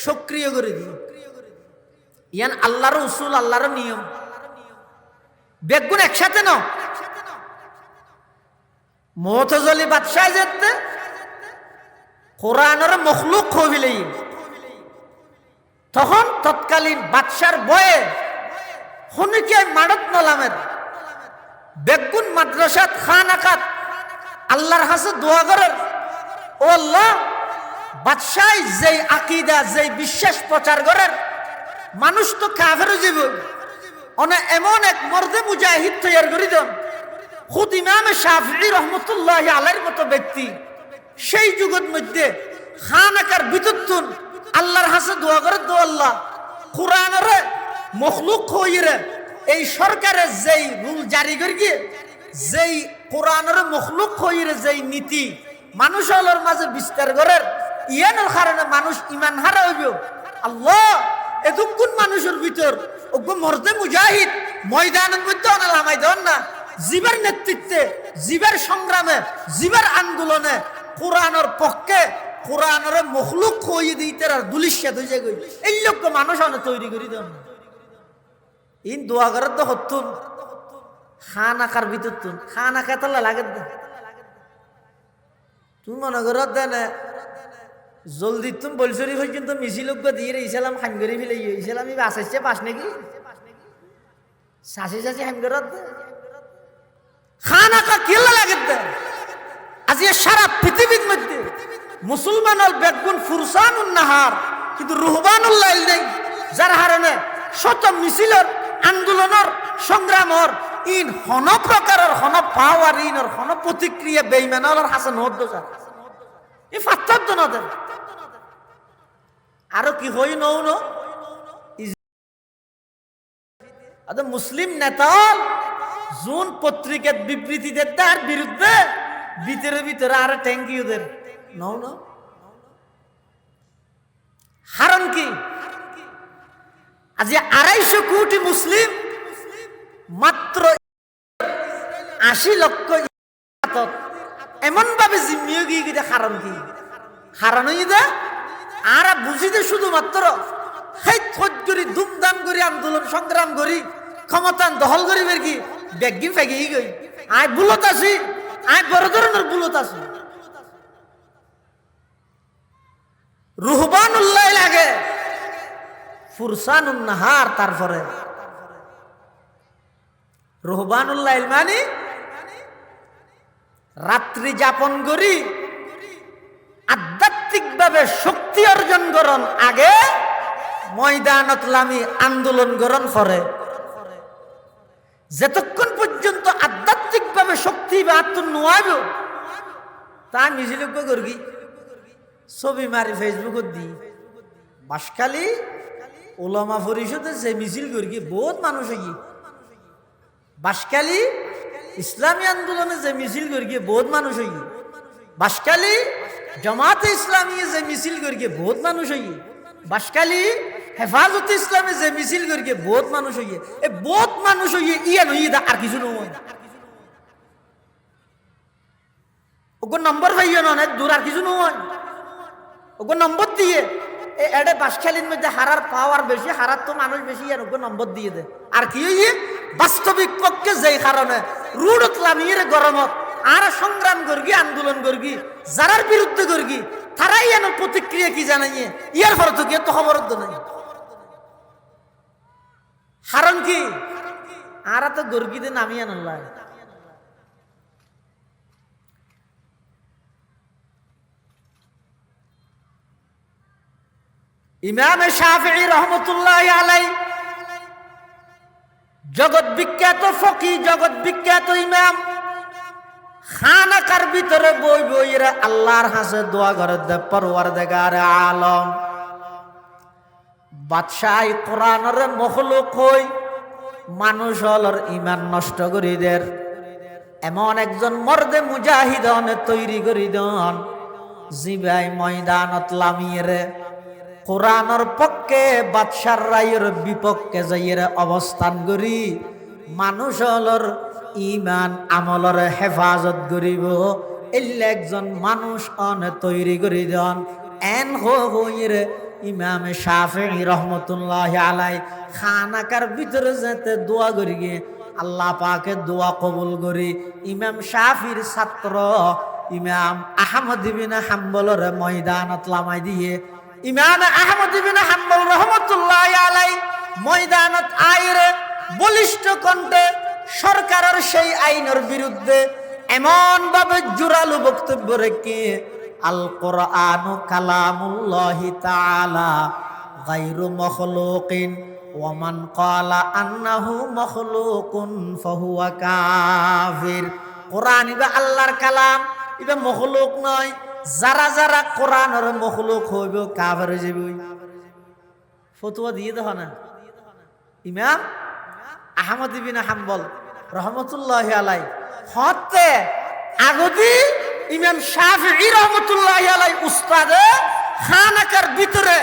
সক্রিয় করে দিল। ইয়ান আল্লাহর উসুল আল্লাহর নিয়ম বেগুন একসাথে ন মুতাজিলি বাদশাহ যেতে কোরআনের মখলুক হইলেই তখন তৎকালীন বাদশার বয়ে হনিকে মানব নলামের বেগুন মাদ্রাসাত খানাকাত আল্লাহর হাসে দোয়া করেন, ও আল্লাহ বাদশাহ যেই আকীদা যেই বিশ্বাস প্রচার করেন মানুষ তো কাফের হয়ে যাবে, অনে এমন এক মর্দে মুজাহিদ তৈরি করে দেন। খুদ ইমাম শাফিঈ রহমতুল্লাহ আলাইহির মতো ব্যক্তি সেই যুগের মধ্যে খানাকার বিতুন আল্লাহর হাসে দোয়া করে, দো আল্লাহ কোরআনের মখলুক হইরে এই সরকারের যেই রুল জারি করি যেই কোরআনের মখলুক হইরে যেই নীতি মানুষ আলোর মাঝে বিস্তার করেন, ইয়ানোর কারণে মানুষ ইমান হারা হইব। আল্লাহ এতক্ষণ মানুষের ভিতর মর্দে মুজাহিদ ময়দানের মধ্যে অনালামাই দেন না, জীবের নেতৃত্বে, জীবের সংগ্রামে, জীবের আন্দোলনে কোরআনের পক্ষে কোরআনের মখলুক হয়ে দিতে আর দুলিশ্বাদ হয়ে যায়। এই লোক মানুষ অনেক তৈরি করি দেন ইন দোয়া করার তো হতুন খান আকার ভিতর তুন খান আঁকা তাল্লা লাগে তুমি মনে করো দেন জলদি তুমি বলছরি পর্যন্ত মিছিল দিয়ে ইসলাম খান করে ফেলে ইসলাম আসাইছে পাস নাকি শাসি শাসি হাম করত খান আঁকা কেলা লাগে আজ সারা পৃথিবীর মধ্যে মুসলমানের বেগুন ফুরসানুন নাহার কিন্তু রুহবানুল লাইল নেই, যার কারণে শত মিছিলের আন্দোলনের সংগ্রামর ইন হন প্রকারের হন পাওয়ার ইনর হন প্রতিক্রিয়া বেইমানের হাসান হদ্দ এই ফাত্তার না দেন আরো কি হই নৌ ন মুসলিম নেতা জুন পত্রিকার বিবৃতি দেয় তার বিরুদ্ধে ভিতরে ভিতরে আর ট্যাঙ্কি ওদের নৌ ন হারণ কি আজ 250 কোটি মুসলিম মাত্র 80 লক্ষ এমন ভাবে জিম্মিয়ে গিয়ে হারণ কি হারানো দে আর বুঝিতে শুধুমাত্র ধুমধাম করি আন্দোলন সংগ্রাম করি ক্ষমতা দখল করি বের কি ব্যাগি ফেগে গই আয় বুলত আছি আয় বড় ধরনের বুলত আছি রুহবানুল্লাহ লাগে ফুরসানুন নাহার তারপরে রুহবানুল্লাহ মানে রাত্রি যাপন করি আধ্যাত্মিক ভাবে শক্তি অর্জন করন আগে ময়দানত লামি আন্দোলন করন পরে যতক্ষণ পর্যন্ত আধ্যাত্মিক ভাবে শক্তি বা আত্ম নোয়াব তা মিছিলজ্ঞ করবি ছবি মারি ফেসবুকত দি বাসখালী ওলামা পরিষদে যে মিছিল করি বহুত মানুষ হই বাসখালী ইসলামী আন্দোলনে যে মিছিল করি বহুত মানুষ হই বাসখালী জামাতে ইসলামী যে মিছিল করি বহুত মানুষ হই বাসখালী হেফাজতে ইসলামে যে মিছিল করি বহুত মানুষ হইয়ে এ বহুত মানুষ হইয়ে ইয়া নই আর কিছু নয় ওগো নম্বর পাইও না দূর আর কিছু নয় ওগো নম্বর দিয়ে এডে বাসখালীর মধ্যে হারার পাওয়ার বেশি হারার তো মানুষ বেশি আর ওগো নম্বর দিয়ে দে আর কি হইয়ে বাস্তবিক পক্ষে যেই কারণে রুডত লামিয়ে গরমত আর সংগ্রাম করগি আন্দোলন করগি যারার বিরুদ্ধে করগি তারাই এন প্রতিক্রিয়া কি জানাইয়ে ইয়ার পরে তো কি তো খবর নাই হারণ কি আর তো গর্গিতে নামিয়ে আনল্লাহ ইমাম শাফিঈ রহমতুল্লাহি আলাইহি জগৎ বিখ্যাত ফকিহ জগৎ বিখ্যাত ইমাম খানাকার ভিতরে বই বইরা আল্লাহর কাছে দোয়া করে দে পরওয়ারদিগার আলম বাদশাহ কোরআনের মখলুক হই মানুষ হলর ইমান নষ্ট করি দের এমন একজন মর্দে মুজাহিদনে তৈরি করি দন জিবাই ময়দানত লামিয়ে কোরআনের পক্ষে বাদশার রায়ের বিপক্ষে যাইয়ে অবস্থান করি মানুষ হলর ইমান আমলর হেফাজত করিব এলে একজন মানুষ অনে তৈরি করি দন এন হইরে ইমাম শাফিঈ রহমতুল্লাহি আলাইহি খানাকার ভিতরে যেতে দোয়া করি গে আল্লাহ পাকে দোয়া কবুল করি ইমাম শাফির ছাত্র ইমাম আহমদ ইবনে হাম্বলের ময়দানত লামাই দিয়ে ইমাম আহমদ ইবনে হাম্বল রহমতুল্লাহি আলাইহি ময়দানত আইরে বলিষ্ঠ কণ্ঠে সরকারের সেই আইনের বিরুদ্ধে এমন ভাবে জোরালো বক্তব্য রেখে আল কোরআনু কালামুল্লাহি তাআলা গায়রু মাখলুকিন ওয়া মান ক্বালা আন্নাহু মাখলুকুন ফাহুয়া কাফির কোরআন ইবা আল্লাহর কালাম ইবা মাখলুক নয় যারা যারা কোরআনের মাখলুক হইব কাফির হয়ে যাবে ফতোয়া দিয়ে দাও না ইমাম আহমদ ইবনে হাম্বল রহমতুল্লাহি আলাইহি হতে আগদি ইমাম শাফিঈ রহমতুল্লাহি আলাইহি উস্তাদে খানাকার ভিতরে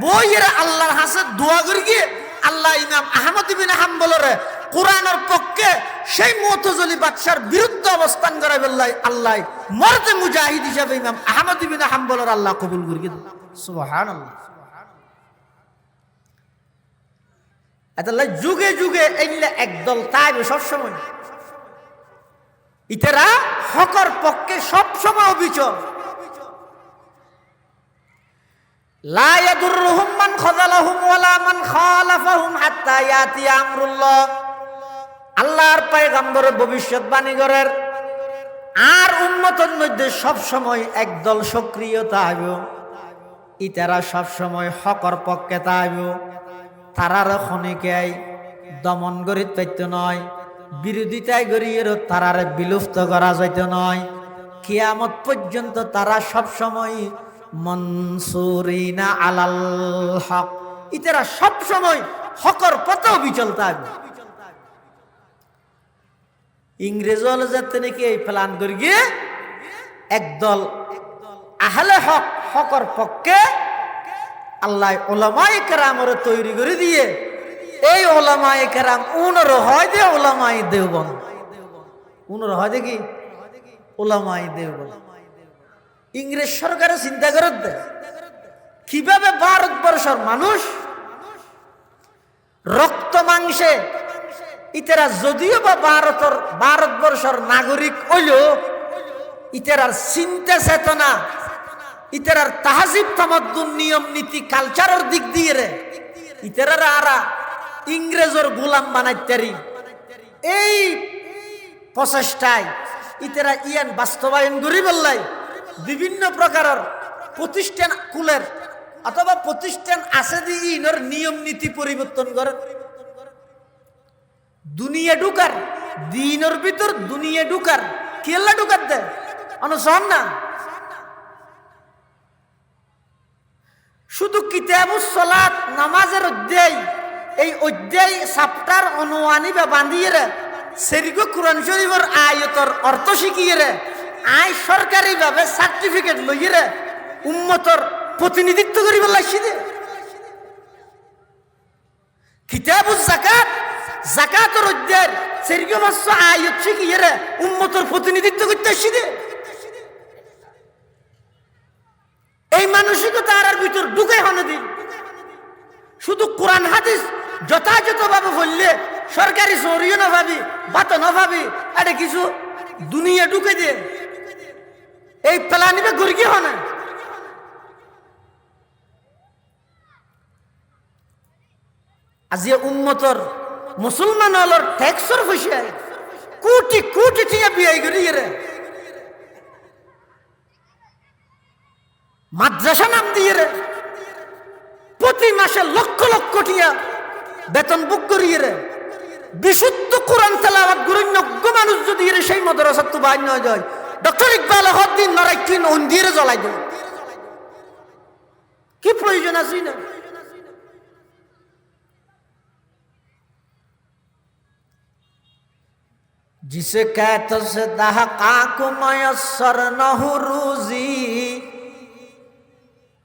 বইয়ের আল্লাহর কাছে দোয়া করি গিয়ে আল্লাহ ইমাম আহমদ ইবনে হাম্বলের কোরআনের পক্ষে সেই মুতাজিলি বাদশার বিরুদ্ধে অবস্থান করে বললাই আল্লাহ মরদে মুজাহিদ হিসাবে ইমাম আহমদ ইবনে হাম্বলের আল্লাহ কবুল করিয়ে দেন সুবহানাল্লাহ। এতলা যুগে যুগে এইলা একদল তাইবে সব সময় ইতারা হকর পক্ষে সব সময় অবিচল। লা ইয়াদুররুহুম মান খাযালাহুম ওয়ালা মান খালাফাহুম হাত্তা ইয়াতি আমরুল্লাহ। আল্লাহর পয়গম্বর ভবিষ্যৎবাণী করেন আর উম্মতের মধ্যে সব সময় একদল সক্রিয়তা আইব, ইতারা সব সময় হকর পক্ষে তাইব। তারার খনিকাই দমন করিতে পাইতে নয়, বিরোধিতায় গড়িয়ে তারারে বিলুপ্ত করা যাইতে নয়। কিয়ামত পর্যন্ত তারা সব সময় মনসুরিনা আলাল হক, ইতারা সব সময় হকর পথে অবিচল থাকবে। ইংরেজ হল যাতে নাকি এই প্ল্যান করি গিয়ে একদল আহলে হক হকর পক্ষে আল্লাহ ওলামায়ে কেরামরে তৈরি করে দিয়ে এই ওলামায়ে কেরাম উনর হয় দে ওলামায়ে দেওবন্দ, উনর হয় দেখি ওলামায়ে দেওবন্দ। ইংরেজ সরকারে চিন্তা করে দে কিভাবে ভারতবর্ষের মানুষ রক্ত মাংসে ইতারা যদিও বা ভারতবর্ষের নাগরিক হইলেও ইতারার চিন্তা চেতনা, ইতারার তাহজিব তামাদ্দুন নিয়ম নীতি কালচারের দিক দিয়ে রে ইতারারা আরা ইংরেজের গোলাম বানাইতারি। এই প্রচেষ্টায় ইতারা ইয়ান বাস্তবায়ন করি বললাই বিভিন্ন প্রকারের প্রতিষ্ঠান কুলের অথবা প্রতিষ্ঠান আছে দিয়ে ইনর নিয়ম নীতি পরিবর্তন করে দুনিয়া ঢুকার দিনের ভিতর দুনিয়া ঢুকার কেল্লা ঢুকার দেয় অনুসরণ না। শুধু কিতাবুস সালাত নামাজের অধ্যায়, এই অধ্যায় চ্যাপ্টার অনুয়ানি বা বান্ধিয়ে রে সেরিগো কোরআন শরীফের আয়াতের অর্থ শিখিয়ে রে আই সরকারি ভাবে সার্টিফিকেট লইয়ে রে উম্মতর প্রতিনিধিত্ব করিব লাগছি দে। কিতাবুস যাকাত যাকাতের অধ্যায় সেরিগো মাস আয়াত শিখিয়ে রে উম্মতর প্রতিনিধিত্ব করতে আসছি দে। এই মানসিকতা আর ভিতর ঢুকে হনে দিন। শুধু কোরআন হাদিস যথাযথভাবে বললে সরকারি সরিও না ভাবি বাত না ভাবি এটা কিছু দুনিয়া ঢুকে দিয়ে এই প্লানিবে গর্গি হনে। আজি উম্মতর মুসলমান হলর ট্যাক্সর পয়সা কোটি কোটি টাকা বিয়াই করি রে মাদ্রাসা নাম দিয়ে রে প্রতি মাসে লক্ষ লক্ষ টিয়া বেতন বুক করিয়ে রে বিশুদ্ধ কোরআন তেলাওয়াত গুরুন্য মানুষ যদি রে সেই মাদ্রাসা তো বাইর নয় যায় ডক্টর ইকবাল হদ্দিন নরাইকিন অন্দিরে জ্বলাই দেয় কি প্রয়োজন আছে না। जिसे कहते से दहका को मयसर नहुरुजी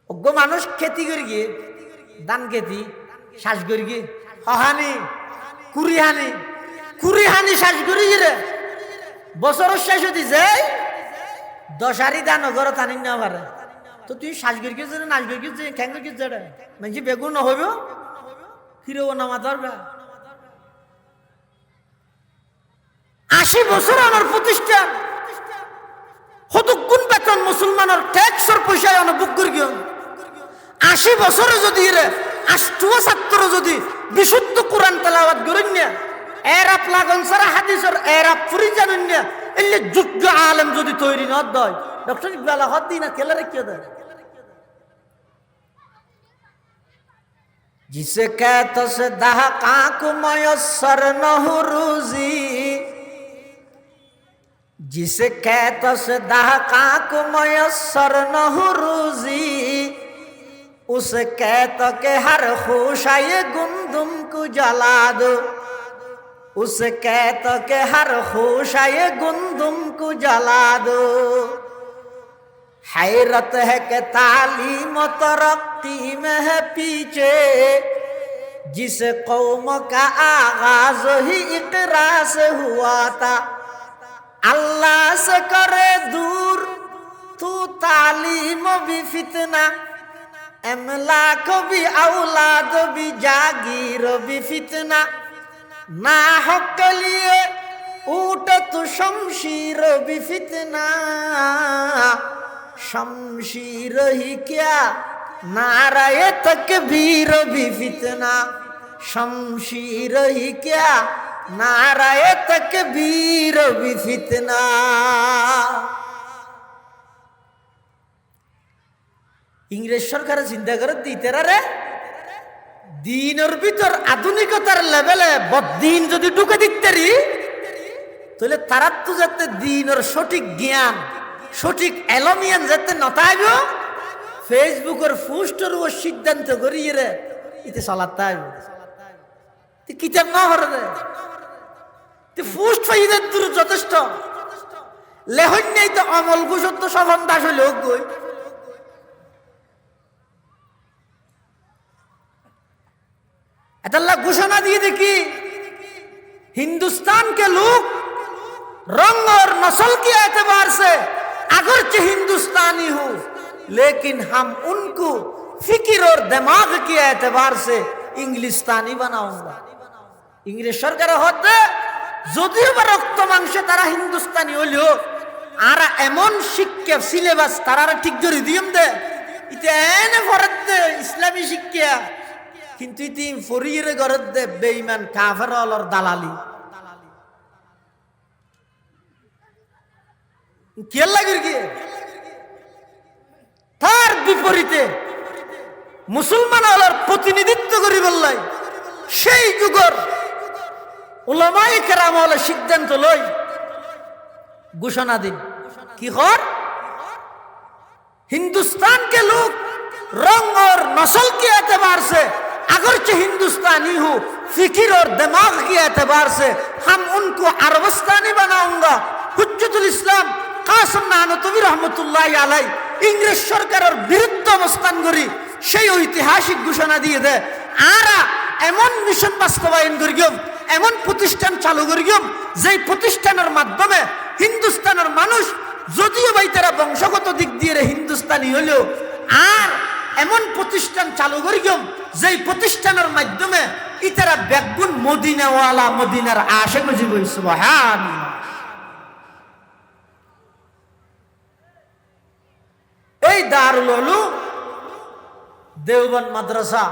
অজ্ঞ মানুষ খেতি করি গিয়ে ধান খেতি শ্বাস করি গিয়ে হহানি কুড়িহানি শ্বাস করি রে বছরের শেষ হতে যাই দশারি দান ঘর টানি না পারে তো তুই শ্বাস করি গিয়েছে নাচ করি গিয়েছে খ্যাং করি গিয়েছে মানে বেগুন নহব ফিরেও নামা ধরবে 80 বছর আমার প্রতিষ্ঠান হতগুণ বেতন মুসলমানের ট্যাক্সর পয়সায় বুক করি গিয়ে 80 বছরে যদি রে আষ্টুয়া ছাত্র যদি বিশুদ্ধ কোরআন তেলাওয়াত করেন না এরাপ লাগন সারা হাদিসের এরাপ ফুরি জানেন না এলে যোগ্য আলেম যদি তৈরি না হয় ডক্টর ইকবাল হদ্দি না কেলে রেখে দেয়। जिसे कहते से दहका को मयसर नहुरुजी जिसे कहते से दहका को मयसर नहुरुजी उसे कहते के हर खुशाये गुंदुम को जला दो उसे कहते के हर खुशाये गुंदुम को जला दो। हैरत है कि तालीम तरक्की में है पीछे जिस कौम का आगाज ही इकरा से हुआ था, अल्लाह से करे दूर तू तालीम भी फितना, अमलाक भी औलाद भी जागीर भी फितना, ना हक के लिए ऊट तू शमशीर भी फितना, शमशीर ही क्या नाराए तकबीर भी फितना, शमशीर ही क्या नाराए तकबीर भी फितना। ইংরেজ সরকারের চিন্তা করে দিতেরা রে দিনের ভিতর আধুনিকতার লেভেলে বদ্দিন যদি ঢুকে দিতেরি তাহলে তারা তো যাতে দিনের সঠিক জ্ঞান সঠিক এলমিয়ান যাতে নতাইব ফেসবুকের পোস্টার ও সিদ্ধান্ত করিয়ে রে ইতে চলাতাইব কিতাব না হরে রে পোস্ট ফাইদের দূর যথেষ্ট লেহন নেই তো অমল ঘোষত তো সফন দাস হইলে হোক গই अल्लाह घोषणा दिए देखी हिंदुस्तान के लोग रंग और नस्ल के एतबार से अगरचे हिंदुस्तानी हो लेकिन हम उनको फिक्र और दिमाग के एतबार से इंग्लिस्तानी बनाऊंगा। इंग्लिश सरकार होते যদিও বা রক্ত মাংসে তারা হিন্দুস্তানি হলেও আর এমন শিক্ষা সিলেবাস তারা ঠিক করে দিম দে ইতে এনে ফরত দে ইসলামী শিক্ষা কিন্তু ইতি ফরিয়ের গরদ দে বেঈমান কাফের অলর দালালি কে লাগের কি তার বিপরীতে মুসলমান অলর প্রতিনিধিত্ব করি বললাই সেই যুগর উলামায়ে কেরাম হলে সিদ্ধান্ত লই ঘোষণা দিন কি হর हिंदुस्तान के लोग रंग और नस्ल के एतबार से अगरचे हिंदुस्तानी हो फिक्र और दिमाग के एतबार से हम उनको अरबस्तानी बनाऊंगा। हुज्जतुल इस्लाम कासिम नानतवी रहमतुल्लाह अलैह इंग्लिश सरकारेर বিরুদ্ধে অবস্থান করি সেই ঐতিহাসিক ঘোষণা দিয়ে দেয় আরা এমন মিশন বাস্তবায়ন করিম এমন প্রতিষ্ঠান চালু করিম যেই প্রতিষ্ঠানের মাধ্যমে হিন্দুস্তানের মানুষ যদিও ভাই তারা বংশগত দিক দিয়ে হিন্দুস্তানি হলেও আর এমন প্রতিষ্ঠান চালু করিম যেই প্রতিষ্ঠানের মাধ্যমে ইতারা বেগুন মদিনাওয়ালা মদিনার আশিক হইব সুবহানাল্লাহ। এই দারুল উলুম দেওবন্দ মাদ্রাসা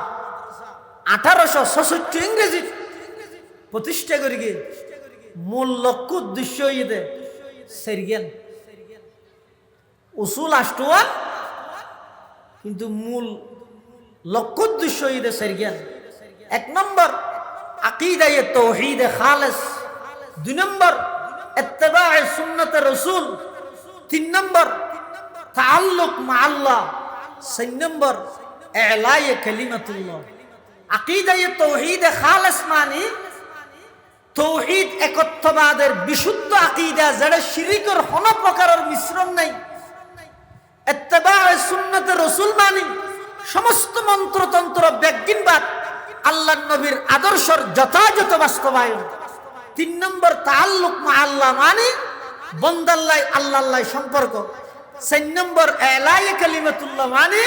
1866 ইংরেজি প্রতিষ্ঠা করি গিয়ে মূল লক্ষ্য উদ্দেশ্য ইয়ে সেরিয়ান উসুল আষ্টুয়ান কিন্তু মূল লক্ষ্য উদ্দেশ্য ইয়ে সেরিয়ান। এক নম্বর আকিদায়ে তাওহীদে খালেস, দুই নম্বর ইত্তেবায়ে সুন্নতে রাসূল, তিন নম্বর তাআল্লুক মা আল্লাহ, চার নম্বর ইলায়ে কালিমাতুল্লাহ। আকিদায়ে তাওহীদে খালেস মানে তৌহিদ একত্ববাদের বিশুদ্ধ আকীদা যেটা শিরকের কোন প্রকারের মিশ্রণ নাই। ইত্তেবায়ে সুন্নতে রাসূল মানে সমস্ত মন্ত্রতন্ত্র বিজ্ঞানবাদ আল্লাহর নবীর আদর্শের যথাযথ বাস্তবায়ন। তিন নম্বর তাআল্লুক মা আল্লাহ মানে বন্দাল্লাহ আল্লাহর সম্পর্ক। চার নম্বর ইলায়ে কালিমাতুল্লাহ মানে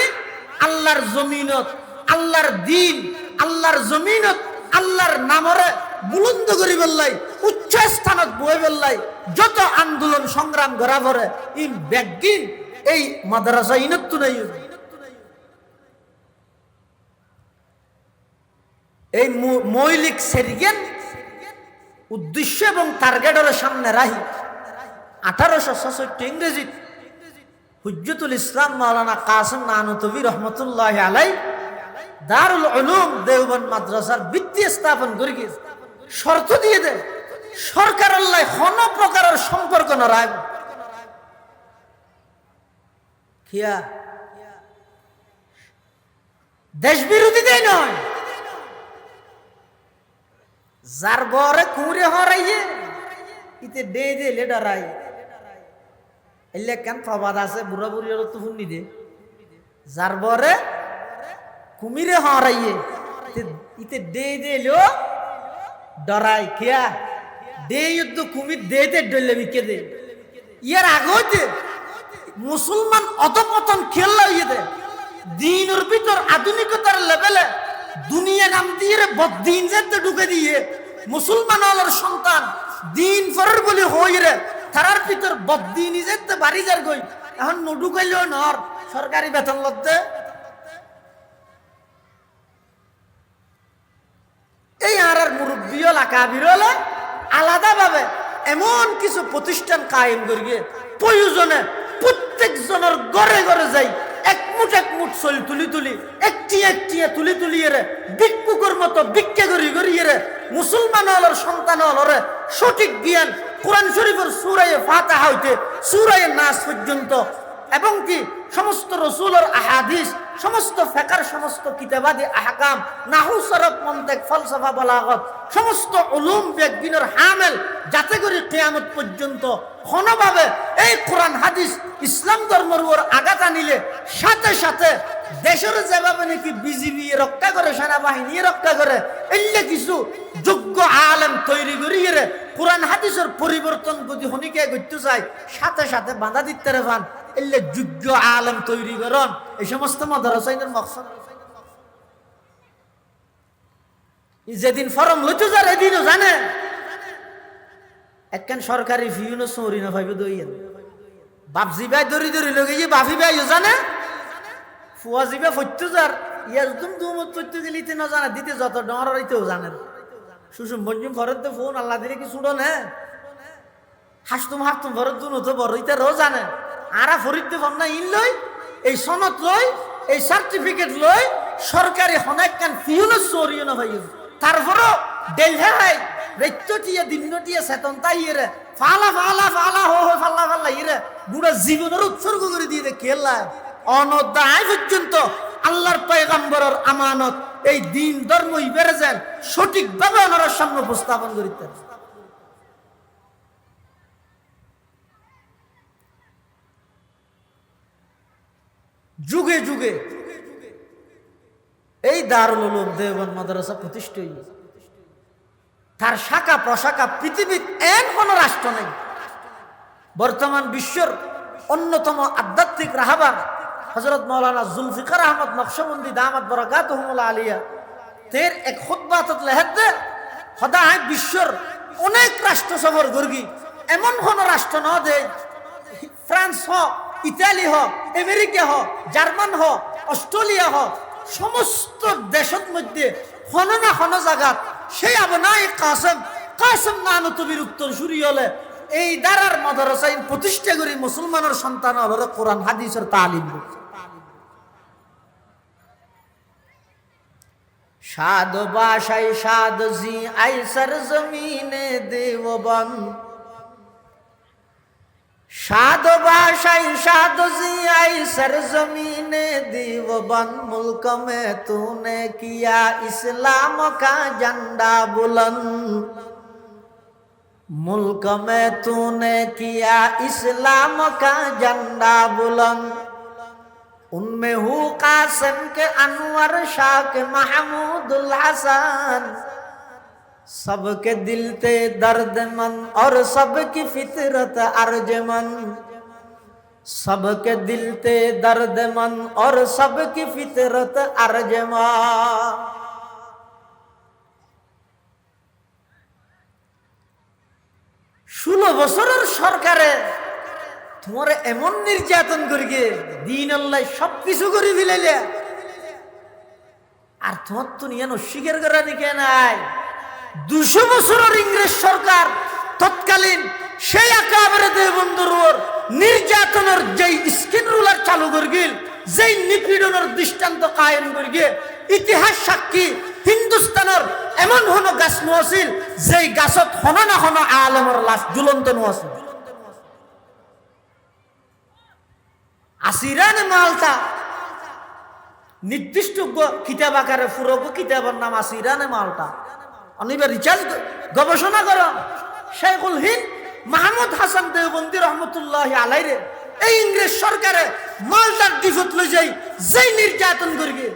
আল্লাহর জমিনত আল্লাহর দ্বীন আল্লাহর জমিনত আল্লাহর নামরে বুলন্দ করি বললাই উচ্চ স্থানত বয়ে বললাই যত আন্দোলন সংগ্রাম করা পরে এই ব্যাগিন এই মাদ্রাসা ইনত নাই। এই মৌলিক সেরিয়ান উদ্দেশ্য এবং টার্গেটের সামনে রাহি 1866 ইংরেজি হুজ্জতুল ইসলাম মাওলানা কাসিম নানতবী রহমতুল্লাহ আলাইহ দারুল উলুম দেওবন্দ মাদ্রাসার ভিত্তি স্থাপন করি শর্ত দিয়ে দেয় সরকার আল্লাহ কোন প্রকারের সম্পর্ক না রাখ কিয়া দেশ বিরোধী দেয় নয় যার বরে কুঁড়ে হরাইয়ে ইতে দে দে লেডারাই এলে কেন প্রবাদ আছে বুড়া বুড়ির তো শুনি দে যার বরে কুমিরে হরাইয়ে ইতে ইতে দে লো ডরাই কিয়া দে যুদ্ধ কুমির দে ডলে বিকে দে ইয়ার আগতে মুসলমান অধপতন খেললা ইয়ে দে দিনের ভিতর আধুনিকতার লেভেলে দুনিয়া নাম দিয়ে বদিন যেতে ঢুকে দিয়ে মুসলমান হলার সন্তান দিন ফরের বলে হই রে তারার ভিতর বদিনী যেতে বাড়ি যার গই এখন নুডুকাইলেও নর সরকারি বেতন লতে এই আর মুরব্বীও লাকাবির হলে আলাদাভাবে এমন কিছু প্রতিষ্ঠান কায়েম করিয়ে প্রয়োজনে প্রত্যেক জনের ঘরে ঘরে যাই এক মুঠ চল তুলি একটি তুলি রে ভিক্ষুকের মতো ভিক্ষা করিয়ে রে মুসলমান হলার সন্তান হলরে সঠিক জ্ঞান কোরআন শরীফের সূরায়ে ফাতিহা হইতে সূরায়ে নাস পর্যন্ত এবং কি সমস্ত রাসূলের আহাদিস সমস্ত ফিকর সমস্ত কিতাবাদি আহকাম নাহু সরফ মন্তিক ফলসফা বালাগত সমস্ত উলুম বিজ্ঞানের হামেল যাতে করে কিয়ামত পর্যন্ত কোনোভাবে এই কোরআন হাদিস ইসলাম ধর্মের উপর আঘাত আনিলে সাথে সাথে দেশের যেভাবে নাকি বিজিবি রক্ষা করে সেনাবাহিনী রক্ষা করে এলে কিছু যোগ্য আলেম তৈরি করিয়ে কোরআন হাদিসের পরিবর্তন যদি হনিকে করতে চাই সাথে সাথে বাধা দিতে পান এলে যোগ্য আলেম তৈরি করেন এই সমস্ত মাদ্রাসাইনের মকসদ যেদিন ফরম লইতে যার এদিনও জানে একখান সরকারি ফিউনো সৌরি না ভাইবে দইয়েন বাপজি ভাই দরি লগে যে বাফি ভাই জানে ফুয়াজি ভাই ফইতে যার ইয়ার দুমত ফইতে গেলিতে না জানা দিতে যত ডর হইতেও জানেন সুষুম মঞ্জুম ভরত তো ফোন আল্লাহ দিলে কি শুনো না হাসতুম ভরত দুন তো বড় ইতে রো জানে আরা ফরিদ ফোন না ইন লই এই সনদ লই এই সার্টিফিকেট লই সরকারি হনেক কান ফিউনো সৌরি না ভাই তারপরও ডেলহাই রেচ্চটিয়া দিনটিয়া সেতন তাইরে ফালা হো ফাল্লা ইরে বুড়া জীবনের উৎসর্গ করে দিয়ে খেলা অনদায় পর্যন্ত আল্লাহর পয়গম্বরের আমানত এই দিন ধর্ম বেড়ে যান সঠিকভাবে ওনার সামনে উপস্থাপন করিতেন যুগে যুগে এই দারুল উলুম দেওবন্দ মাদ্রাসা প্রতিষ্ঠা হইছে তার শাখা প্রশাখা পৃথিবীর এন কোন রাষ্ট্র নেই বর্তমান বিশ্বের অন্যতম আধ্যাত্মিক রাহবার হযরত মাওলানা জুলফিকার আহমদ নকশবন্দি দামাত বরকাতুহুল আলিয়া তের এক খুতবাত লেখতে সদায় বিশ্বের অনেক রাষ্ট্র সফর গর্গি এমন কোন রাষ্ট্র ন দে ফ্রান্স হোক ইতালি হোক আমেরিকা হোক জার্মান হোক অস্ট্রেলিয়া হোক সমস্ত দেশের মধ্যে কোন না কোন জায়গাত সেই আবনাই কাসেম নানতবির উত্তর সুরি হলে এই দারার মাদ্রাসায় প্রতিষ্ঠা করি মুসলমানের সন্তান হলো কোরআন হাদিসের তালিম সাদ বাসাই সাদ জি আইসার জমিনে দেওবন সাদ বাসাই সাদ জি আইসার জমিনে দেওবন মুल्क में तूने किया इस्लाम का झंडा बुलंद मुल्क में तूने किया इस्लाम का झंडा बुलंद उनमें हूँ कासिम के अनवर शाह के महमूदुल हसन सबके दिल ते दर्दमंद और सबकी फितरत अर्जमंद सबके दिल ते दर्दमंद और सबकी फितरत अर्जमंद 16 বছরের সরকারে তোমার এমন নির্যাতন করিয়ে দিন আল্লাহ সবকিছু করে ফেলাইলে আর তোমার তো নিয়ে অস্বীকার করা নিকে নাই 200 বছরের ইংরেজ সরকার তৎকালীন সেই একেবারে দেববন্ধুর নির্যাতনের যেই স্কিন রুলার চালু করিল যেই নিপীড়নের দৃষ্টান্ত কায়েম করিয়ে ইতিহাস সাক্ষী হিন্দুস্তানের এমন হন গাছ নোয়াছিল যেই গাছত হন না হন আলেমের লাশ ঝুলন্ত নোয়াছিল আসিরানে মালটা নির্দিষ্ট কিতাব আকারে ফুরক কিতাবের নাম আসিরানে মালটা অনিবার রিচার্জ গবেষণা করেন শেখুল হিন্দ মাহমুদ হাসান দেওবন্দি রহমতুল্লাহ আলাইরে এই ইংরেজ সরকারে মালটার ডিফত লই যাই যেই নির্যাতন করিয়ে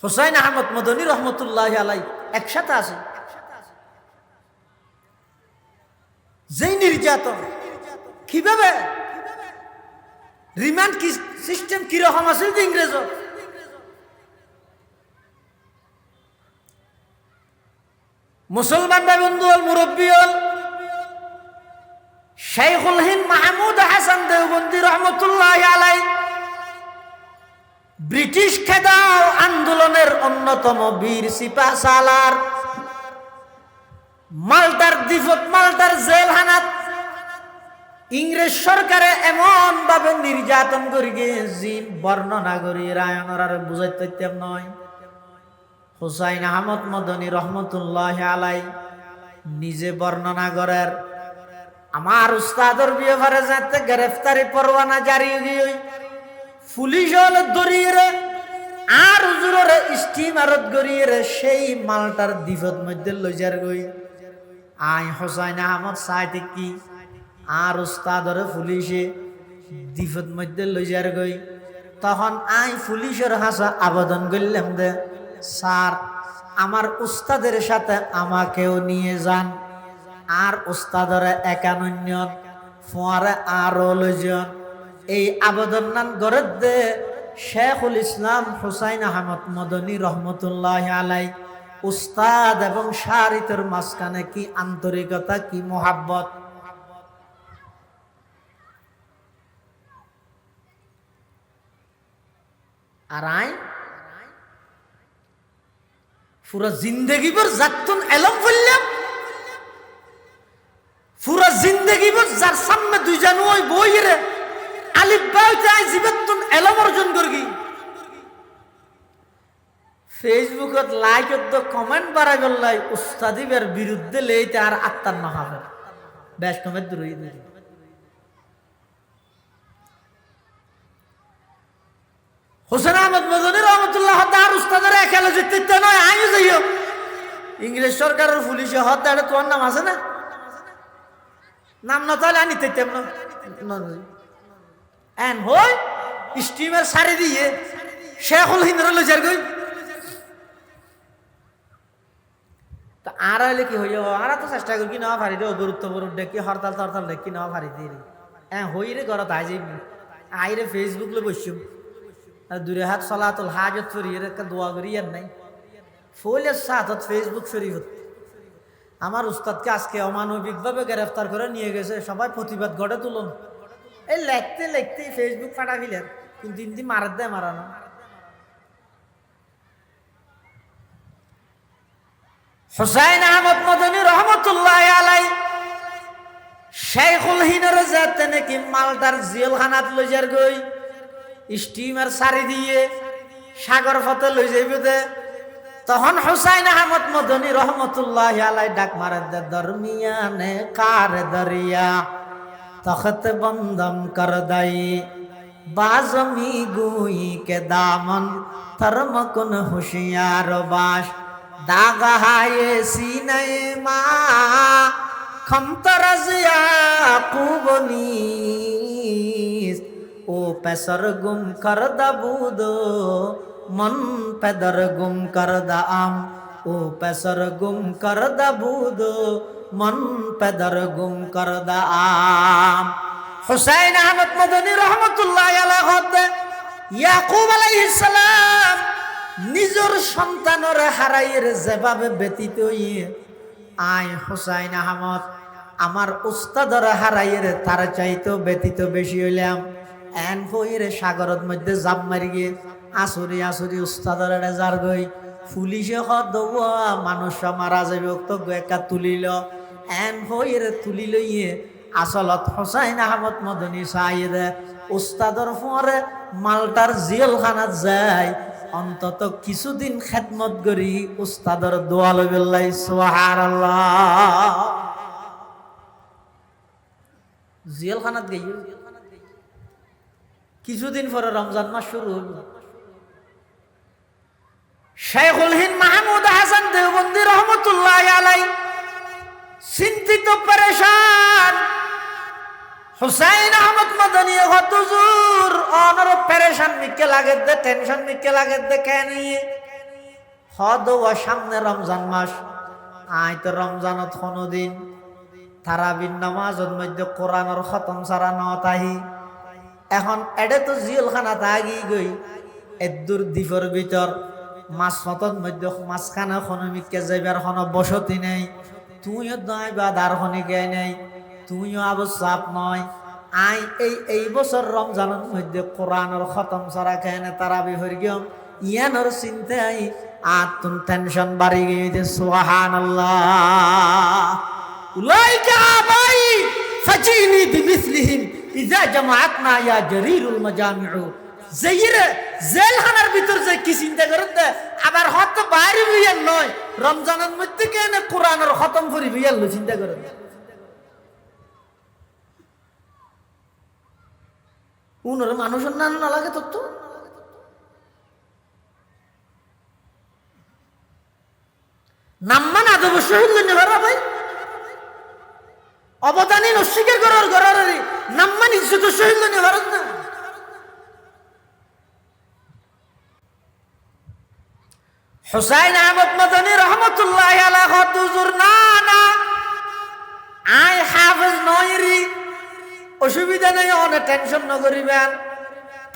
হুসাইন আহমদ মদনী রহমতুল্লাহ আলাই একসাথে আছে। যেই নির্যাতন কিভাবে রিমান্ড সিস্টেম কিরকম আছে ইংরেজ, মুসলমান ভাই বন্ধু হল মুরব্বী হল শাইখুল হিন্দ মাহমুদ হাসান দেওবন্দি রহমতুল্লাহ আলাই ব্রিটিশ খেদাও আন্দোলনের অন্যতম বীর সিপাহ সালার, মাল্টার দ্বীপত মাল্টার জেলখানাত ইংরেজ সরকারে এমন ভাবে নির্যাতন করি জিন বর্ণনা করি রায়নের আর বুঝাইতে নয়। হুসাইন আহমদ মদনী রহমতুল্লাহ আলাই নিজে বর্ণনা করেন, আমার উস্তাদর ব্যাপারে যাতে গ্রেফতারি পরোয়ানা জারি হই পুলিশ হলে দরিয়ে আর হুজুরে স্টিমারত গড়িয়ে সেই মালটার দ্বীপের মধ্যে লইজার গই আই হুসাইন আহমদ সাইতে কি আর উস্তাদরে পুলিশে দ্বীপের মধ্যে লইজার গই। তখন আই পুলিশের হাসা আবেদন করলাম দে স্যার আমার উস্তাদের সাথে আমাকেও নিয়ে যান, আর উস্তাদরে একানন্য ফোয়ারে আরো লইজন। এই আবেদন নান গড়ে দে শেখুল ইসলাম হুসাইন আহমদ মদনী রহমতুল্লাহ আলাই উস্তাদ এবং শারিতের মাঝখানে কি আন্তরিকতা, কি মোহাব্বত। আর আই পুরা জিন্দগি ভর যাতুন এলম বললাম, পুরা জিন্দগি ভর যার সামনে দুই জানু ওই বই রে আলিফ বাউতে আই জীবতুন এলম অর্জন করগি। ফেসবুকত লাইকত তো কমেন্ট বাড়াই গল্লাই উস্তাদিবের বিরুদ্ধে লেইতে আর আত্মার না হবে বেশ কমেন্ট দূরই দূরই। হুসেন আহমদ মদনী রহমতুল্লাহ তার উস্তাদের একালে যেতে নয় আইও যাইও ইংরেজ সরকারের পুলিশে হত দাঁড়ে তোমার নাম আছে না, নাম না তাহলে আনিতে এন হই স্টিমের সারি দিয়ে শেখুল হিন্দর লইজার গই। তা আর হইলে কি হইও আর তো চেষ্টা করি কি নেওয়া পারি রে গুরুত্বপূর্ণ ডেকি হরতাল তরতাল ডেকি নেওয়া পারি দিয়ে হই রে ঘরত আই যাই আইরে ফেসবুক লে বসিম দূরে হাত সলাতুল হাজত ফরিয়ে একটা দোয়া করি আর নাই ফলের সাথত ফেসবুক শরীফত আমার উস্তাদকে আজকে অমানবিকভাবে গ্রেফতার করে নিয়ে গেছে, সবাই প্রতিবাদ গড়ে তুলুন। এই লেখতে লেখতে ফেসবুক ফাটা ফিলেন কিন্তু ইন্দি মারার দেয় মারানো। হুসাইন আহমদ মদনী রহমতুল্লাহ আলাই শাইখুল হিনের যাতে নাকি মালটার জেলখানাত লইজার গই স্টিমার সারি দিয়ে সাগর পথে লই যাইবে দে। তখন হুসাইন আহমদ মদনী রহমতুল্লাহ আলাই ডাক মারে দে দরমিয়ানে কার দরিয়া তখত বন্দম কর দাই বাজমি গুই কে দামন থরমকুন হুশিয়ার বাস দাগা হায়ে সিনে মা খমতরজিয়া কুবনি ও পেসর গুম কর দাবুদো মন পেদর গুম কর দাম ও পেসর গুম কর দাবুদো মন পেদর গুম কর দাম। হুসাইন আহমদ মদনী রহমতুল্লাহ আলাইহি ইয়াকুব আলাইহিস সালাম নিজের সন্তানর হারাইয়ের যেভাবে ব্যতীত আই হুসাইন আহমদ আমার উস্তাদর হারাইয়ের তার চাইতো ব্যতীত বেশি হইলাম। এন হইরে সাগরের মধ্যে জাপ মারি গিয়ে আসুরি আসুরি উস্তাদর যার গই পুলিশে হওয়া মানুষ মারা যাবে তো একা তুলিল এন হইরে তুলি লইয়ে আসলত হুসাইন আহমদ মদনী সাইদ উস্তাদর পরে মালটার জেলখানাত যায় অন্তত কিছুদিন খেদমত করি উস্তাদর দোয়া লইবেলাই সুবহানাল্লাহ। জেলখানাত গই কিছুদিন পরে রমজান মাস শুরু হল। শাইখুল হিন্দ মাহমুদ হাসান দেওবন্দি রহমতুল্লাহ আলাই চিন্তিত পরেশান হুসাইন আহমদ মদনী হুজুর অনর পরেশান মিকে লাগে দে টেনশন মিকে লাগে দে কেন হদ ও সামনে রমজান মাস, আয় তো রমজানত কোনদিন তারাবির নামাজের মধ্যে কোরআনের খতম ছাড়া নতাহি। এখন এডে তো জিলখানা তাগি গই এদুর দ্বীপের ভিতর মাছ মতন মধ্যে মাঝখানে খনমিককে যাইবার কোনো বসতি নেই, তুইও নয় বা দারখনিকে নেই, তুইও আবশ্যাপ নয়। আই এই বছর রমজানের মধ্যে কোরআনের খতম ছাড়া কেনে তারাবি হরি গিয়ম ইয়ানোর চিন্তাই আর তুম টেনশন বাড়ি গিয়ে সুবহানাল্লাহ। উলাইকা আবাই ফাজিনি বিমিসলিহিম ইযা জামাআতনা ইয়া জারীরুল মাজামিউ। জেলখানার ভিতর যে কি চিন্তা করেন দে, আবার হয়তো বাইরে বিয়ার নয়, রমজানের মধ্যে কেন কোরআনের খতম করি বিয়ার চিন্তা করেন। উনার মানুষের না লাগে তোর তো নাম্মান আদব শহীদ নেভারা ভাই অবদানী অস্বীকার করার গড়ার নাম্মান ইজ্জত শহীদ নেভার না। হুসাইন আহমদ মাদানী রহমতুল্লাহি আলাইহি হুজুর না আই হাফেজ নয়রি, অসুবিধা নেই, অনেক টেনশন নকরিবেন।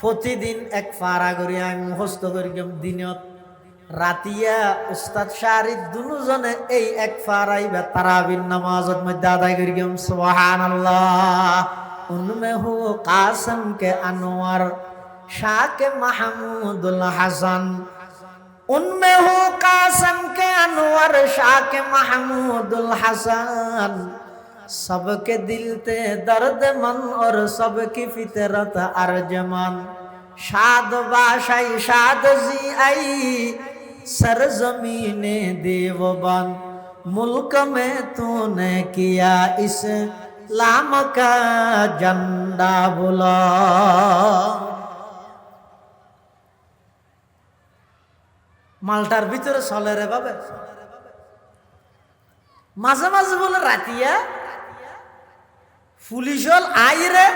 প্রতিদিন এক ফারা করি আমি মুখস্থ করি দিনত রাতিয়া উস্তাদ শাহরিদ দুজনে এই এক ফারাইবে তারাবির নামাজের মধ্যে আদায় করি সুবহানাল্লাহ। উনমে হু কাসম কে আনোয়ার শাহ কে মাহমুদুল হাসান, उनमें हो कासम के अनवर शाह के महमूदुल हसन, सबके दिल ते दर्द मन और सबकी फितरत अर्जमन। शाद बाशाई शाद जी आई सरजमीने देवबन, मुल्क में तूने किया इस्लाम का झंडा बुला। মালটার ভিতরে চলে রে বাবা, মাঝে মাঝে বলে রাতিয়া পুলিশ হল আই রে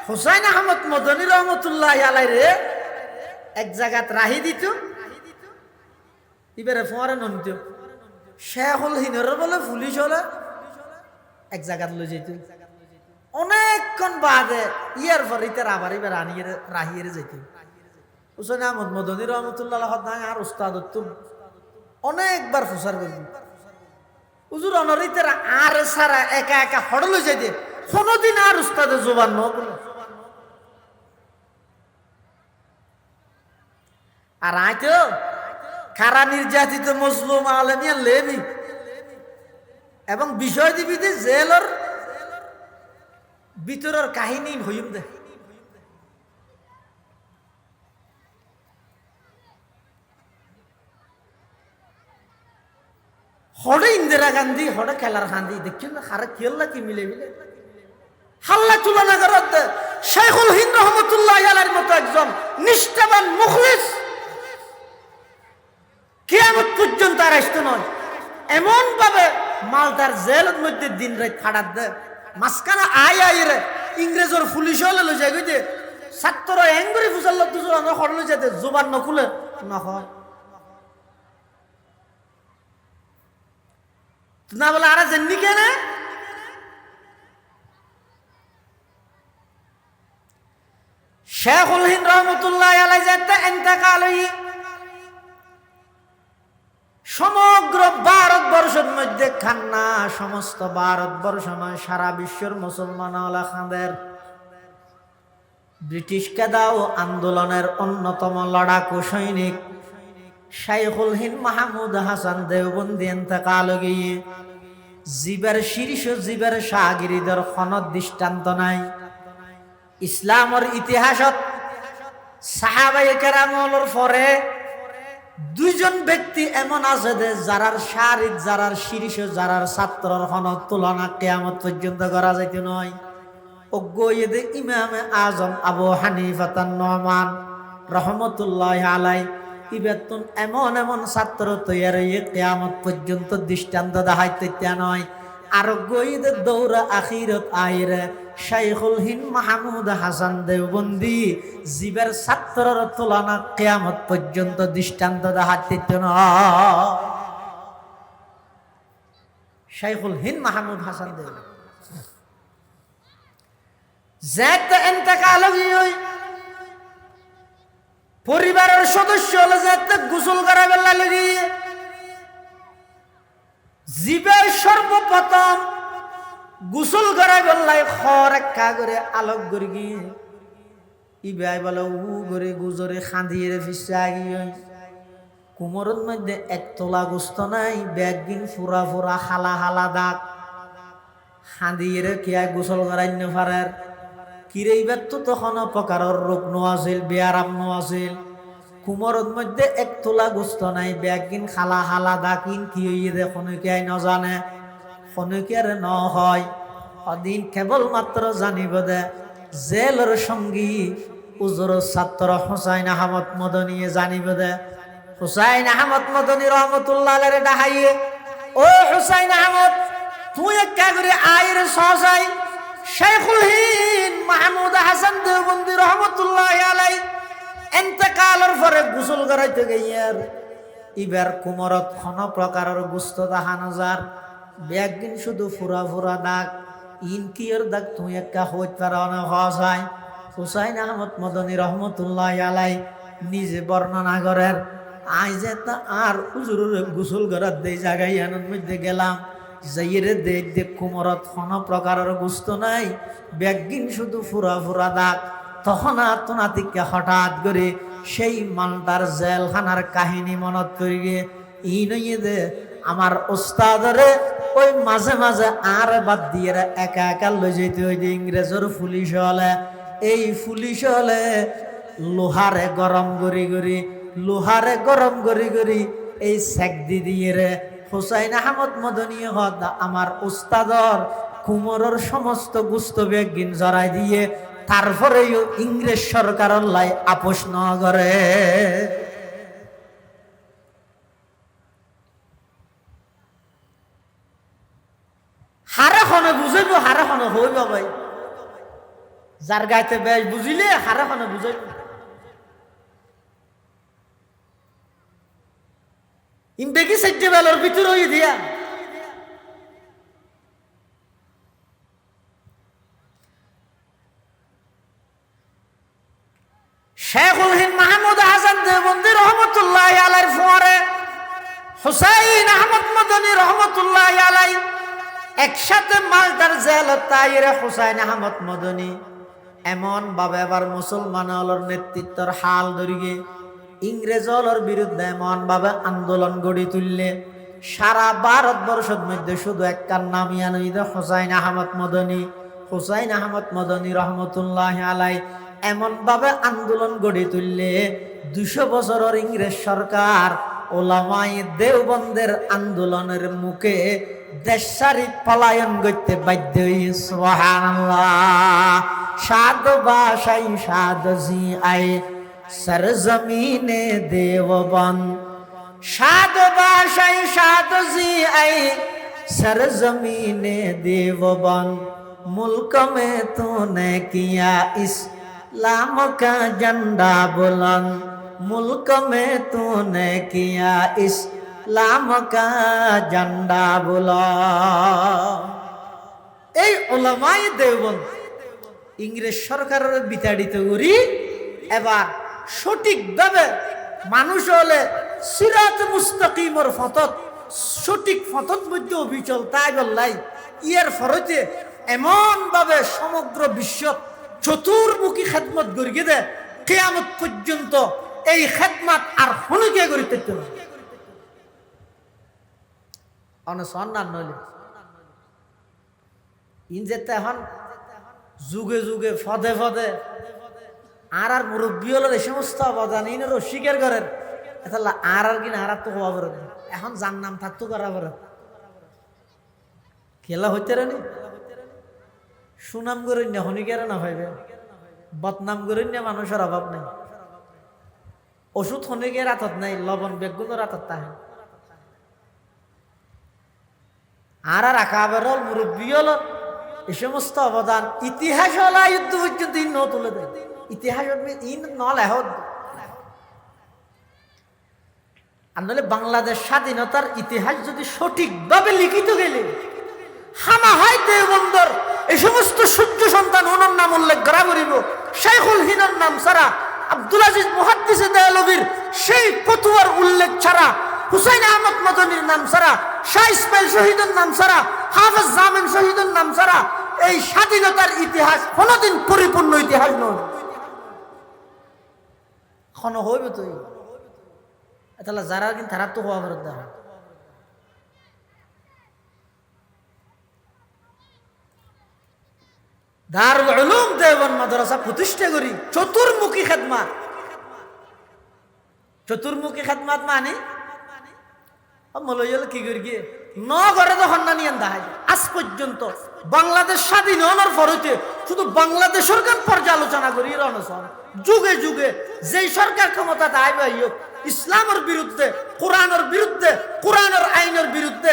হুসাইন আহমদ মদনী রহমতুল্লাহ আলাই রে এক জায়গাত রাহি দিত, এবারে ফোয়ারে ননিত শেখুল হিনর বলে পুলিশ হলে এক জায়গাত লই যেত। অনেকক্ষণ বাদে ইয়ার পর ইতার আবার এবার আনিয়ে রাহিয়ে যেত। হুসাইন আহমদ মদনী রহমতুল্লাহ আর উস্তাদ অনেকবার ফুসার করবি হুজুর অনরিতের আর সারা একা একা হড়লে যাইতে কোনদিন আর উস্তাদের জোবান ন বলে। আর আইতো কারা নির্যাতিত মজলুম আলেমিয়া লেবি এবং বিষয় দিবি যে জেলর ভিতরের কাহিনী হইম দে। হড়ে ইন্দিরা গান্ধী হড়ে খেলার খান্দি দেখছেন না, হারে খেললা কি মিলে মিলে হাল্লা তুলনা করার শেখুল হিন্দ রহমতুল্লাহ আলাইহির মতো একজন নিষ্ঠাবান মুখলিস কিয়ামত পর্যন্ত আর আসতো নয়। এমন ভাবে মালদার জেলের মধ্যে দিন রাত খাটার দে মাঝখানে আই রে ইংরেজর পুলিশ হলে লো যাই যে ছাত্র এঙ্গুরি ফুসাল দুজন হড়লে যেতে জোবান নকুলে না হয় না বলে আর জেননি কেন শেখুল হিন্দ রহমতুল্লাহ আলাইহি যেতে ইন্তেকাল হই সমগ্র ভারতবর্ষের মধ্যে খান্না সমস্ত ভারতবর্ষ নয় সারা বিশ্বের মুসলমান খাদের ব্রিটিশকে দাও আন্দোলনের অন্যতম লড়াকু সৈনিক শাইখুল হিন্দ মাহমুদ হাসান দেওবন্দি ইন্তেকাল গিয়ে জীবের শীর্ষ জীবের শাহগিরিদের খনদ দৃষ্টান্ত নাই। ইসলামের ইতিহাসত সাহাবায়ে কেরামর পরে দুইজন ব্যক্তি এমন আছে যে যারার শারিক যারার শীর্ষ যারার ছাত্রর খনদ তুলনা কিয়ামত পর্যন্ত করা যাইতে নয়। অজ্ঞ ইমামে আজম আবু হানিফা নুমান রহমতুল্লাহ আলাইহি ইবেতুন এমন এমন ছাত্র তৈরি কিয়ামত পর্যন্ত দৃষ্টান্ত দেখাইতে নয়। আর গইদ দৌরা আখিরত আইরে শাইখুল হিন্দ মাহমুদ হাসান দেওবন্দি জীবের ছাত্রর তুলনা কিয়ামত পর্যন্ত দৃষ্টান্ত দেখাতিত না। শাইখুল হিন্দ মাহমুদ হাসান দেওবন্দি যেত ইন্তেকাল হই পরিবারের সদস্য হলে যেত গোসল করাবে লাগি জীবে সর্বপ্রথম গোসল করাবে লাই খর একা করে আলোক করে গিয়ে ইবাই বলে উ করে গুজরে খাঁদিয়ে ফিসা গিয়ে কুমরের মধ্যে এক তোলা গোস্ত নাই ব্যাগিন ফুরা ফুরা হালা হালা দাগ খাঁদিয়ে কে গোসল করাই পারার কিরে এইবার তো তখন প্রকারের রোগ নোয়াছিল বেয়ারাম নোয়াছিল কুমরের মধ্যে এক তোলা গোস্ত নাই ব্যাগিন খালা হালা দাকিন কি হইয়ে দে খনকে নজানে খনকে আর ন হয় অদিন কেবলমাত্র জানিব দে জেলের সঙ্গী উজর ছাত্র হুসাইন আহমদ মদনী জানিব দে হুসাইন আহমদ মদনী রহমতুল্লাহ আলাইহি ডাহাইয়ে ও হুসাইন আহমদ তুই একা করে আয়ের সহসাই শাইখুল হিন্দ মাহমুদ হাসান দেওবন্দি রহমতুল্লাহ আলাইহি ইন্তেকালের পরে গোসল করাইতে গিয়ার ইবার কুমরত কোন প্রকারের গুস্ত দেখানো যার ব্যাগিন শুধু ফুরা ফুরা দাগ ইনকিয়র দাগ তুই একা হইতে পারো না হসাই হুসাইন আহমদ মদনী রহমতুল্লাহ আলাইহি নিজে বর্ণনা করেন আই যে তা আর হুজুরের গোসল করার দেই জায়গায় আনন্দ মধ্যে গেলাম যাইরে দেখ কুমরত কোন প্রকারের গুস্ত নাই ব্যাগিন শুধু ফুরা ফুরা দাগ তখন আত্মনাতিকে হঠাৎ করে সেই মালদার জেলখানার কাহিনী মনত করি গে ই নইয়ে দে আমার ওস্তাদরে ওই মাঝে মাঝে আর বাদ দিয়ে একা একা লই যেতে হইতে ইংরেজের পুলিশ হলে এই পুলিশ হলে লোহারে গরম করি এই সেক দিয়ে রে হুসাইন আহমদ মদনী হদ আমার উস্তাদর কুমরের সমস্ত গুস্ত বেগিন জড়াই দিয়ে তারপরেও ইংরেজ সরকারের লাই আপোষ ন করে হারে খনে বুঝাইব হারে খনে হইব ভাই যার গাইতে বেশ বুঝিলে হারে খনে বুঝাইব ইমবেকি সাইডে বেলার ভিতর হয়ে দিয়া শাইখুল হিন্দ মাহমুদ হাসান দেওবন্দি রহমতুল্লাহ আলাইহির পরে হুসাইন আহমদ মদনী রহমতুল্লাহ আলাইহি একসাথে মালদার জেল তাইরে হুসাইন আহমদ মদনী এমন ভাবে আবার মুসলমানদের নেতৃত্বের হাল ধরিয়ে ইংরেজদের বিরুদ্ধে এমন ভাবে আন্দোলন গড়ি তুললে সারা ভারতবর্ষের মধ্যে শুধু একটার নাম ইয়ানুইদ হুসাইন আহমদ মদনী রহমতুল্লাহ আলাইহি এমন ভাবে আন্দোলন গড়ি তুললে 200 বছরের ইংরেজ সরকার ওলামায়ে দেওবন্দের আন্দোলনের মুখে দেশ ছাড়ি পলায়ন করতে বাধ্য হই সুবহানাল্লাহ সাদ বাশাই সাদ জি আই সরজমিনে দেওবন্দ সাদ বাশাই সাদ জি আই সরজমিনে দেওবন্দ मुल्क में तूने किया इस्लाम का झंडा बुलंद मुल्क में तूने किया इस्लाम का झंडा बुलंद এই উলামায়ে দেওবন্দ ইংরেজ সরকারের বিতাড়িত করি এবার সঠিকভাবে মানুষ হলে সিরাত মুস্তাকিমর ফতত সঠিক ফতত মধ্যে অবিচল তাই বললাই ইয়ার ফরতে এমন ভাবে সমগ্র বিশ্ব চতুর্মুখী খেদমত করিয়ে দে কিয়ামত পর্যন্ত এই খেদমত আর হনুকে করিতে হবে অনসন্নান নইলে ইন যেতে এখন যুগে যুগে ফদে ফদে আর মুরব্বী হলো এই সমস্ত অবদান ইনেরও স্বীকার করেন এতাল্লা আর কিনা আর তো হওয়া পারে এখন যার নাম থাকতো করা পারে খেলা হইতে নি সুনাম করেন না হনিকের না ভাইবে বদনাম করেন না মানুষের অভাব নেই ওষুধ হনিকের হাতত নাই লবণ বেগুনের হাতত তাহে আর আকাবেরল মুরব্বী হল এই সমস্ত অবদান ইতিহাস হল যুদ্ধ পর্যন্ত ইন তুলে দেয় ইতিহাস ইন নলেহ আনলে বাংলাদেশ স্বাধীনতার ইতিহাস যদি সঠিকভাবে লিখিত গেলে হামা হয় দেওবন্দর এই সমস্ত সূর্য সন্তান ওনার নাম উল্লেখ করা করিব শেখুল হিনার নাম ছাড়া আব্দুল আজিজ মুহাদ্দিসে দেওলভীর সেই ফতোয়ার উল্লেখ ছাড়া হুসাইন আহমদ মদনীর নাম ছাড়া শাহ ইসমাইল শহীদের নাম ছাড়া হাফেজ জামিন শহীদের নাম ছাড়া এই স্বাধীনতার ইতিহাস কোনদিন পরিপূর্ণ ইতিহাস নয় খন হইবে তো তাহলে যারা কিন্তু তারা তো হওয়া ফেরত দেওয়া দারুল উলুম দেওবন্দ মাদ্রাসা প্রতিষ্ঠা করি চতুর্মুখী খেদমাত মানে মলইল কি করি গিয়ে নগরে যখন না নিয়ে দেখা যায় আজ পর্যন্ত বাংলাদেশ স্বাধীন হওয়ার পরতে শুধু বাংলাদেশ সরকার পর্যালোচনা করি রণসন যুগে যুগে যেই সরকার ক্ষমতা আইবে হোক ইসলামের বিরুদ্ধে কোরআনের আইনের বিরুদ্ধে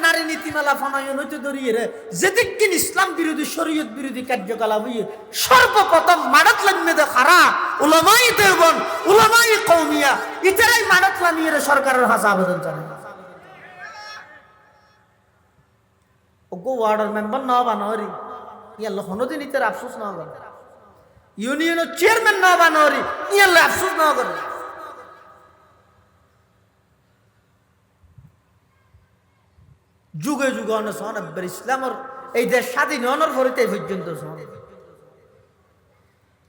নারী নীতিমালা ফনায়ন হইতে ধরিয়ে রে যেদিন ইসলাম বিরোধী শরীয়ত বিরোধী কার্যকলাপ হইয়ে সর্বপ্রথম মারাত লাগবে খারা উলামাই দেওবন উলামাই কওমিয়া ইতারাই মারাত লামিয়ে রে সরকারের হাসা আবেদন জানায় ওগো ওয়ার্ডের মেম্বার না বানরি ইয়াল্লা কোনোদিন ইতার আফসোস না করে ইউনিয়নের চেয়ারম্যান না বানরি ইয়াল্লা আফসোস না করে যুগে যুগে অনসন ইসলামের এই দেশ স্বাধীন হওয়ার পরে পর্যন্ত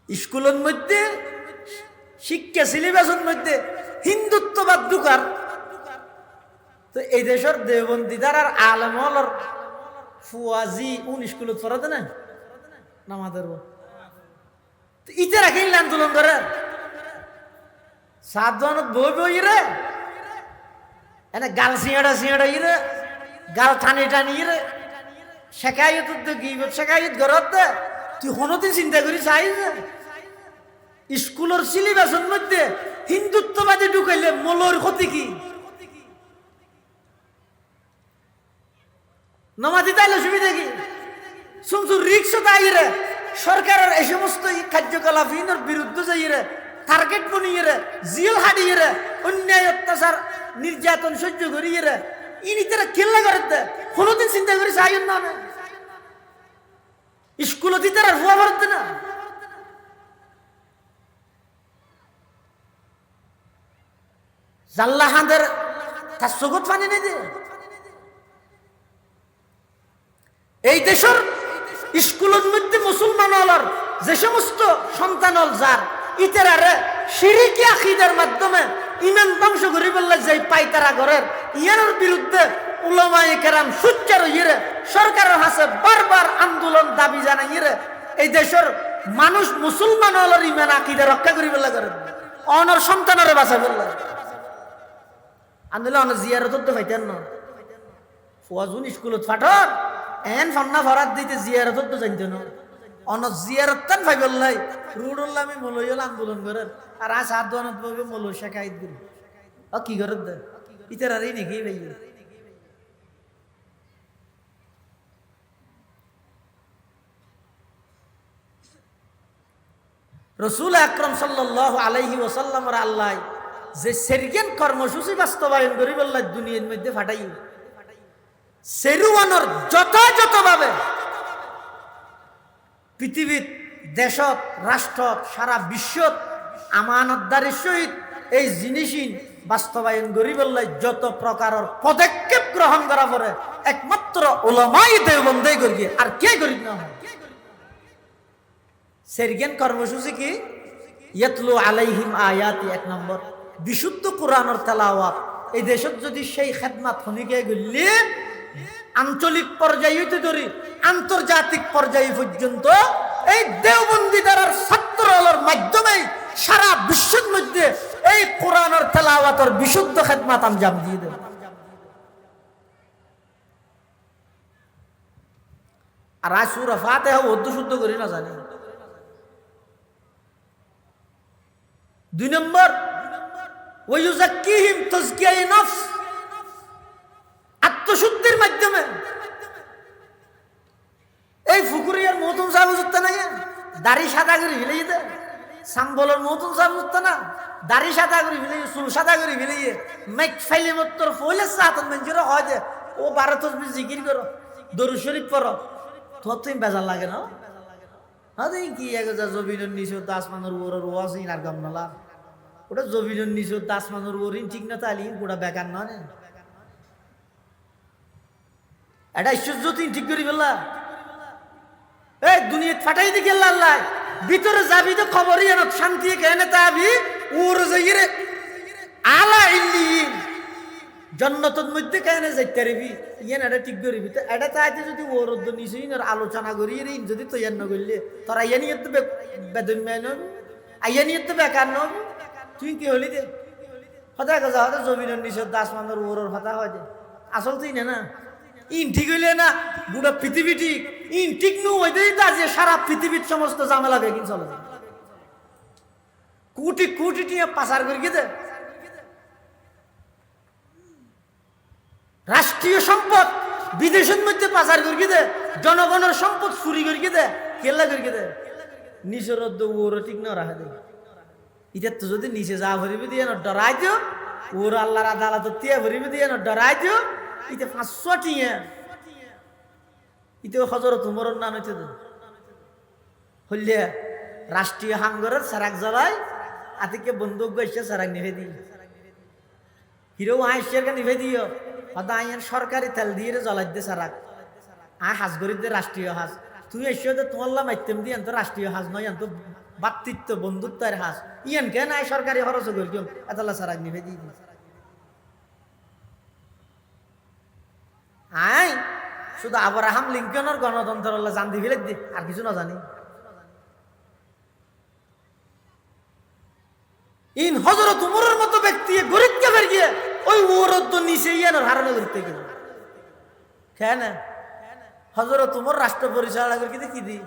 স্কুলের মধ্যে শিক্ষা সিলেবাসের মধ্যে হিন্দুত্ববাদ ঢুকার তো এই দেশের দেওবন্দিদার আর আলমর ফুয়াজি স্কুলত পড়াতে না নামাদের ইতে রাখি আন্দোলন করে সাতজনত বই বই রে এনে গাল সিঁড়া ইরে গাল টানি রে শেখায়ত শেখায়ত ঘরত তুই কোনোদিন চিন্তা করি চাই স্কুলের সিলেবাসের মধ্যে হিন্দুত্ববাদী ঢুকাইলে মূলর ক্ষতি কি নমাজি তাইলে সুবিধা কি শুনছু রিক্স তাইরে সরকারের এই সমস্ত কার্যকলাপ বিরুদ্ধে যাইরে টার্গেট বনিয়ে রে জিল হাডিয়ে রে অন্যায় অত্যাচার নির্যাতন সহ্য করিয়ে রে ইনি তারা খেলনা করে দেয় কোনোদিন চিন্তা করি চাই না স্কুল তারা ভুয়া করতে না জাল্লা হাঁদের তার চোখত পানি নেই দে এই দেশের স্কুলের মধ্যে মুসলমান হলার যে সমস্ত সন্তান হল যার ইতারারে শিরিকি আকীদার মাধ্যমে ইমান ধ্বংস করে বললে যে পাইতারা ঘরের ইয়ার বিরুদ্ধে উলামায়ে কেরাম সুচ্চার হইরে সরকারের হাতে বারবার আন্দোলন দাবি জানাইরে এই দেশের মানুষ মুসলমান হলার ইমান আকীদা রক্ষা করি বললে করে অনর সন্তানরে বাঁচা বললে আন্দোলন অন জিয়ারত তো পাইতেন না ফুয়াজুন স্কুলত ফাটর এন ফান্না ফরাত দিতে জিয়ারত তো জানতো না অন জিয়ারত ভাই বললাই রুডুল্লাহ আমি মলইল আন্দোলন করার আর আজ হাত দোয়ানত ভাবে মল শেখাইত দিল কি করে দে ইতার আর এই নাকি ভাই রসুল আকরাম সাল্লাল্লাহু আলাইহি ওয়াসাল্লাম আল্লাহ যে সেরগেন কর্মসূচি বাস্তবায়ন করি বললাই দুনিয়ার মধ্যে ফাটাই সেরুয়ানোর যথাযথভাবে পৃথিবীর দেশত রাষ্ট্রত সারা বিশ্বত আমানতদারির সহিত এই জিনিসই বাস্তবায়ন করি বললে যত প্রকারের পদক্ষেপ গ্রহণ করা পরে একমাত্র উলামায়ে দেওবন্দে করি আর কে করি না সেরগেন কর্মসূচি কি ইয়াতলু আলাইহিম আয়াতি এক নম্বর বিশুদ্ধ কোরআনের তেলাওয়াত এই দেশত যদি সেই খেদমাত হনিকে গেলে আঞ্চলিক পর্যায়ে হইতে ধরি আন্তর্জাতিক পর্যায়ে পর্যন্ত এই দেওবন্দি দ্বারার ছাত্রদের মাধ্যমে সারা বিশ্বের মধ্যে এই কোরআনের তেলাওয়াতের বিশুদ্ধ খেদমাত আঞ্জাম দিয়ে দেব আর সূরা ফাতিহা উর্দু শুদ্ধ করি না জানি দুই নম্বর ওয়ায়ুযাক্কিহিম তাজকিয়ায়ে নফস আত্মশুদ্ধির মাধ্যমে দাড়ি সাদা করে ফেলিয়ে দে সাম্বলের মতন সাবুত না দাড়ি সাদা করে ফেলিয়ে চুল সাদা করে ফেলিয়ে মেক ফাইলে মতর ফলে সাতন মঞ্জুর হয় যে ও 12 তসবিহ জিকির করো দরুদ শরীফ পড়ো তোর তুমি বেজার লাগে না আরে কি এগো যা জবিনের নিচে আসমানের উপর ওয়াজ ইনার গাম নালা ওটা জবিনের নিচে আসমানের উপর ঠিক না তালি পুরা বেকার না এটা ঈশ্বর্য তুই ঠিক করি ফেললা এই দুনিয়া ফাটাই দি গেল আল্লাহ ভিতরে যাবি তো খবরই এনে শান্তি কেনে তাবি ওর যাইরে আলা ইল্লিয়িন জান্নাতের মধ্যে কেনে যাইতে রবি ইয়ান এটা ঠিক করিবি তো এটা চাইতে যদি ওর নিচেই আলোচনা করি রে যদি তৈয়ার না করলে তোরা ইয়ানি তো বেদন মেন আইয়ানি তো বেকার ন তুই কি হলি দে হতা গজা হতা জমিনের নিচে আসমানের ওর হতা হয় দে আসল তুই না ইন ঠিক হইলে না গোটা পৃথিবী ঠিক ইন ঠিক নু হইতেই তা যে সারা পৃথিবীর সমস্ত ঝামেলা বেগিন চলে কোটি কোটি টিয়া পাচার করে গেছে রাষ্ট্রীয় সম্পদ বিদেশের মধ্যে পাচার করে গেছে জনগণের সম্পদ চুরি করে গেছে কেল্লা করে গেছে নিচের ওর ঠিক না রাখা দেয় এটা তো যদি নিচে যা ভরিবে দিয়ে না ডরাই দিও ওর আল্লাহর আদালত তিয়া ভরিবে দিয়ে না ডরাই দিও ইতে 500 টিয়া ইতে হযরত উমরের নাম হইতে হইলে রাষ্ট্রীয় হাঙ্গরের সারাক জ্বালাই আতিকে বন্দুক গইছে সারাক নিভে দি হিরো আইসের কে নিভে দিও হদা আইন সরকারি তেল দিয়ে জ্বালাই দে সারাক হাজ গরিব দে রাষ্ট্রীয় হাজ তুই এসে তো তোমাল্লা মাইতেম দি এত রাষ্ট্রীয় হাজ নয় এত বাতৃত্ব বন্ধুত্বের হাজ ইয়ান কেন আই সরকারি খরচ করিম এতলা সারাক নিভে দি আই শুধু আব্রাহাম লিঙ্কনের গণতন্ত্র জানতে ফেলে দি আর কিছু না জানি ইন হযরত উমরের মতো ব্যক্তি গরিব কে বের গিয়ে ওই ওরদ নিচে ইয়ানোর হারানো করতে গেল কেন হযরত উমর রাষ্ট্র পরিচালনা করে কি দি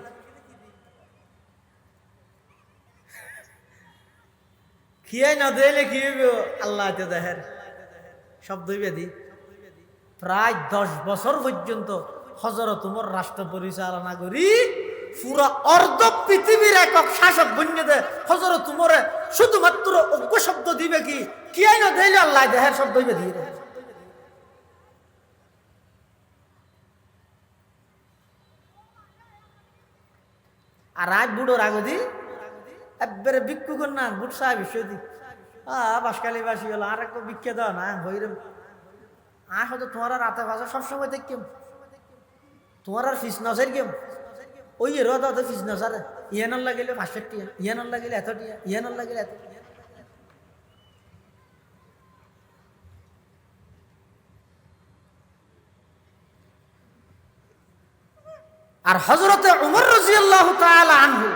খিয়াই না দিলে কি হইবে আল্লাহ তে দেহের শব্দ হইবে দি প্রায় 10 বছর পর্যন্ত হযরত উমর রাষ্ট্র পরিচালনা করি পুরা অর্ধ পৃথিবীর একক শাসক বন্য দে হযরত উমরে শুধুমাত্র অজ্ঞ শব্দ দিবে কি আইনা দিলে আল্লাহ দেহের শব্দ হইবে দিয়ে আর আজ বুড়োর আগদি একবারে ভিক্ষু কর না বুট সাহেব বিশ্বদি বাসকালী বাসী হলো আর একটা ভিক্ষা দাও না হইরে হয়তো তোমার রাতে ভাষা সবসময় দেখতাম তোমার আর ফিস নজের কেম ওই রোদ ফিস নজর ইয়ানোর লাগিলে 500 টিয়া ইয়ানোর লাগিলে এত টিয়া ইয়ানোর লাগিলে এত আর হযরতে উমর রাদিয়াল্লাহু তাআলা আনহু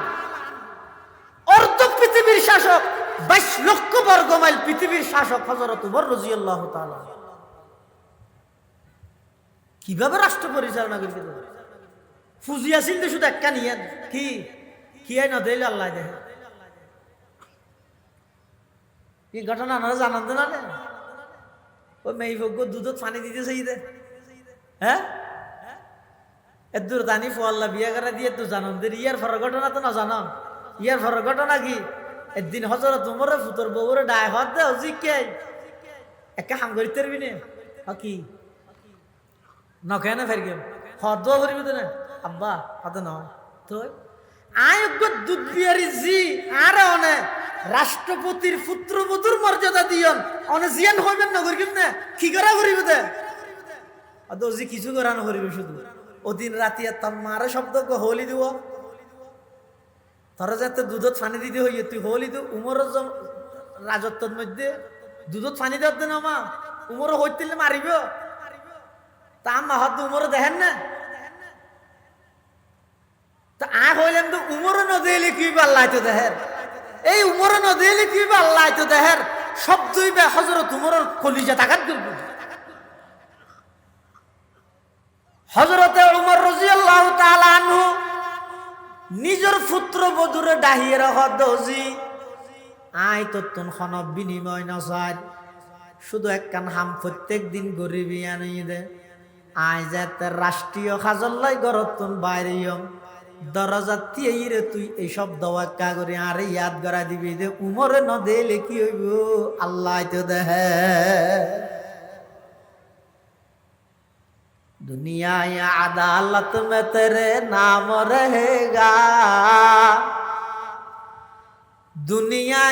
অর্ধ পৃথিবীর শাসক 22 লক্ষ বর্গ মাইল পৃথিবীর শাসক হযরত উমর রাদিয়াল্লাহু তাআলা কিভাবে রাষ্ট্র পরিচালনা করতে ফুজি আসিল তো শুধু একটা নিয়ে কি আই না দিলে আল্লাহ দেখে এই ঘটনা আপনারা জানান তো না ওই মেয়ে ভোগ্য দুধত পানি দিতে চাই দে হ্যাঁ এদুর দানি ফোয়াল্লা বিয়া করা দিয়ে তো জানান দে ইয়ার ফর ঘটনা তো না জানান ইয়ার ফর ঘটনা কি একদিন হযরত উমর ফুতর বউরে ডায় হদ দে জি কে একা হাম করিতে পারবি না কি নকেন ফের গেম হদ করিবি তো না আব্বা হদ নয় তো আয়োগ্য দুধ বিয়ারি জি আর অনে রাষ্ট্রপতির পুত্রবধূর মর্যাদা দিয়ন অনে জিয়ান হইবেন না করিম না কি করা করিবে দে অত জি কিছু করানো করিবে শুধু ওদিন রাতি তার মারে শব্দ হোলি দিব তোরা যাতে দুধত পানি দিতে হইয়ে তুই হোলি তো উমরের রাজত্বের মধ্যে দুধত পানি দেওয়ার না মা উমর হইতে মারিব তা মা হয়তো উমর দেখেন না তা হইলেন তো উমর নদীলে কি আল্লাহ তো দেহের এই উমর নদীলে কি আল্লাহ তো দেহের শব্দই বে হযরত উমরের কলিজা তাকাত করব হযরতে উমর রাদিয়াল্লাহু তাআলা আনহু নিজের পুত্রবধূরে ডাহিয়ে রাখা দজি আই তত্তন খন বিনিময় নসার শুধু একখান হাম প্রত্যেক দিন গরিবি আনিয়ে দে আই যাতে রাষ্ট্রীয় খাজল্লাই গরতন বাইরে দরজাতি এই রে তুই এইসব দওয়াক্কা করে আরে ইয়াদ করা দিবি যে উমরে ন দিলে কি হইব আল্লাহ তো দেহে दुनिया अदालत में तेरे नाम रहेगा दुनिया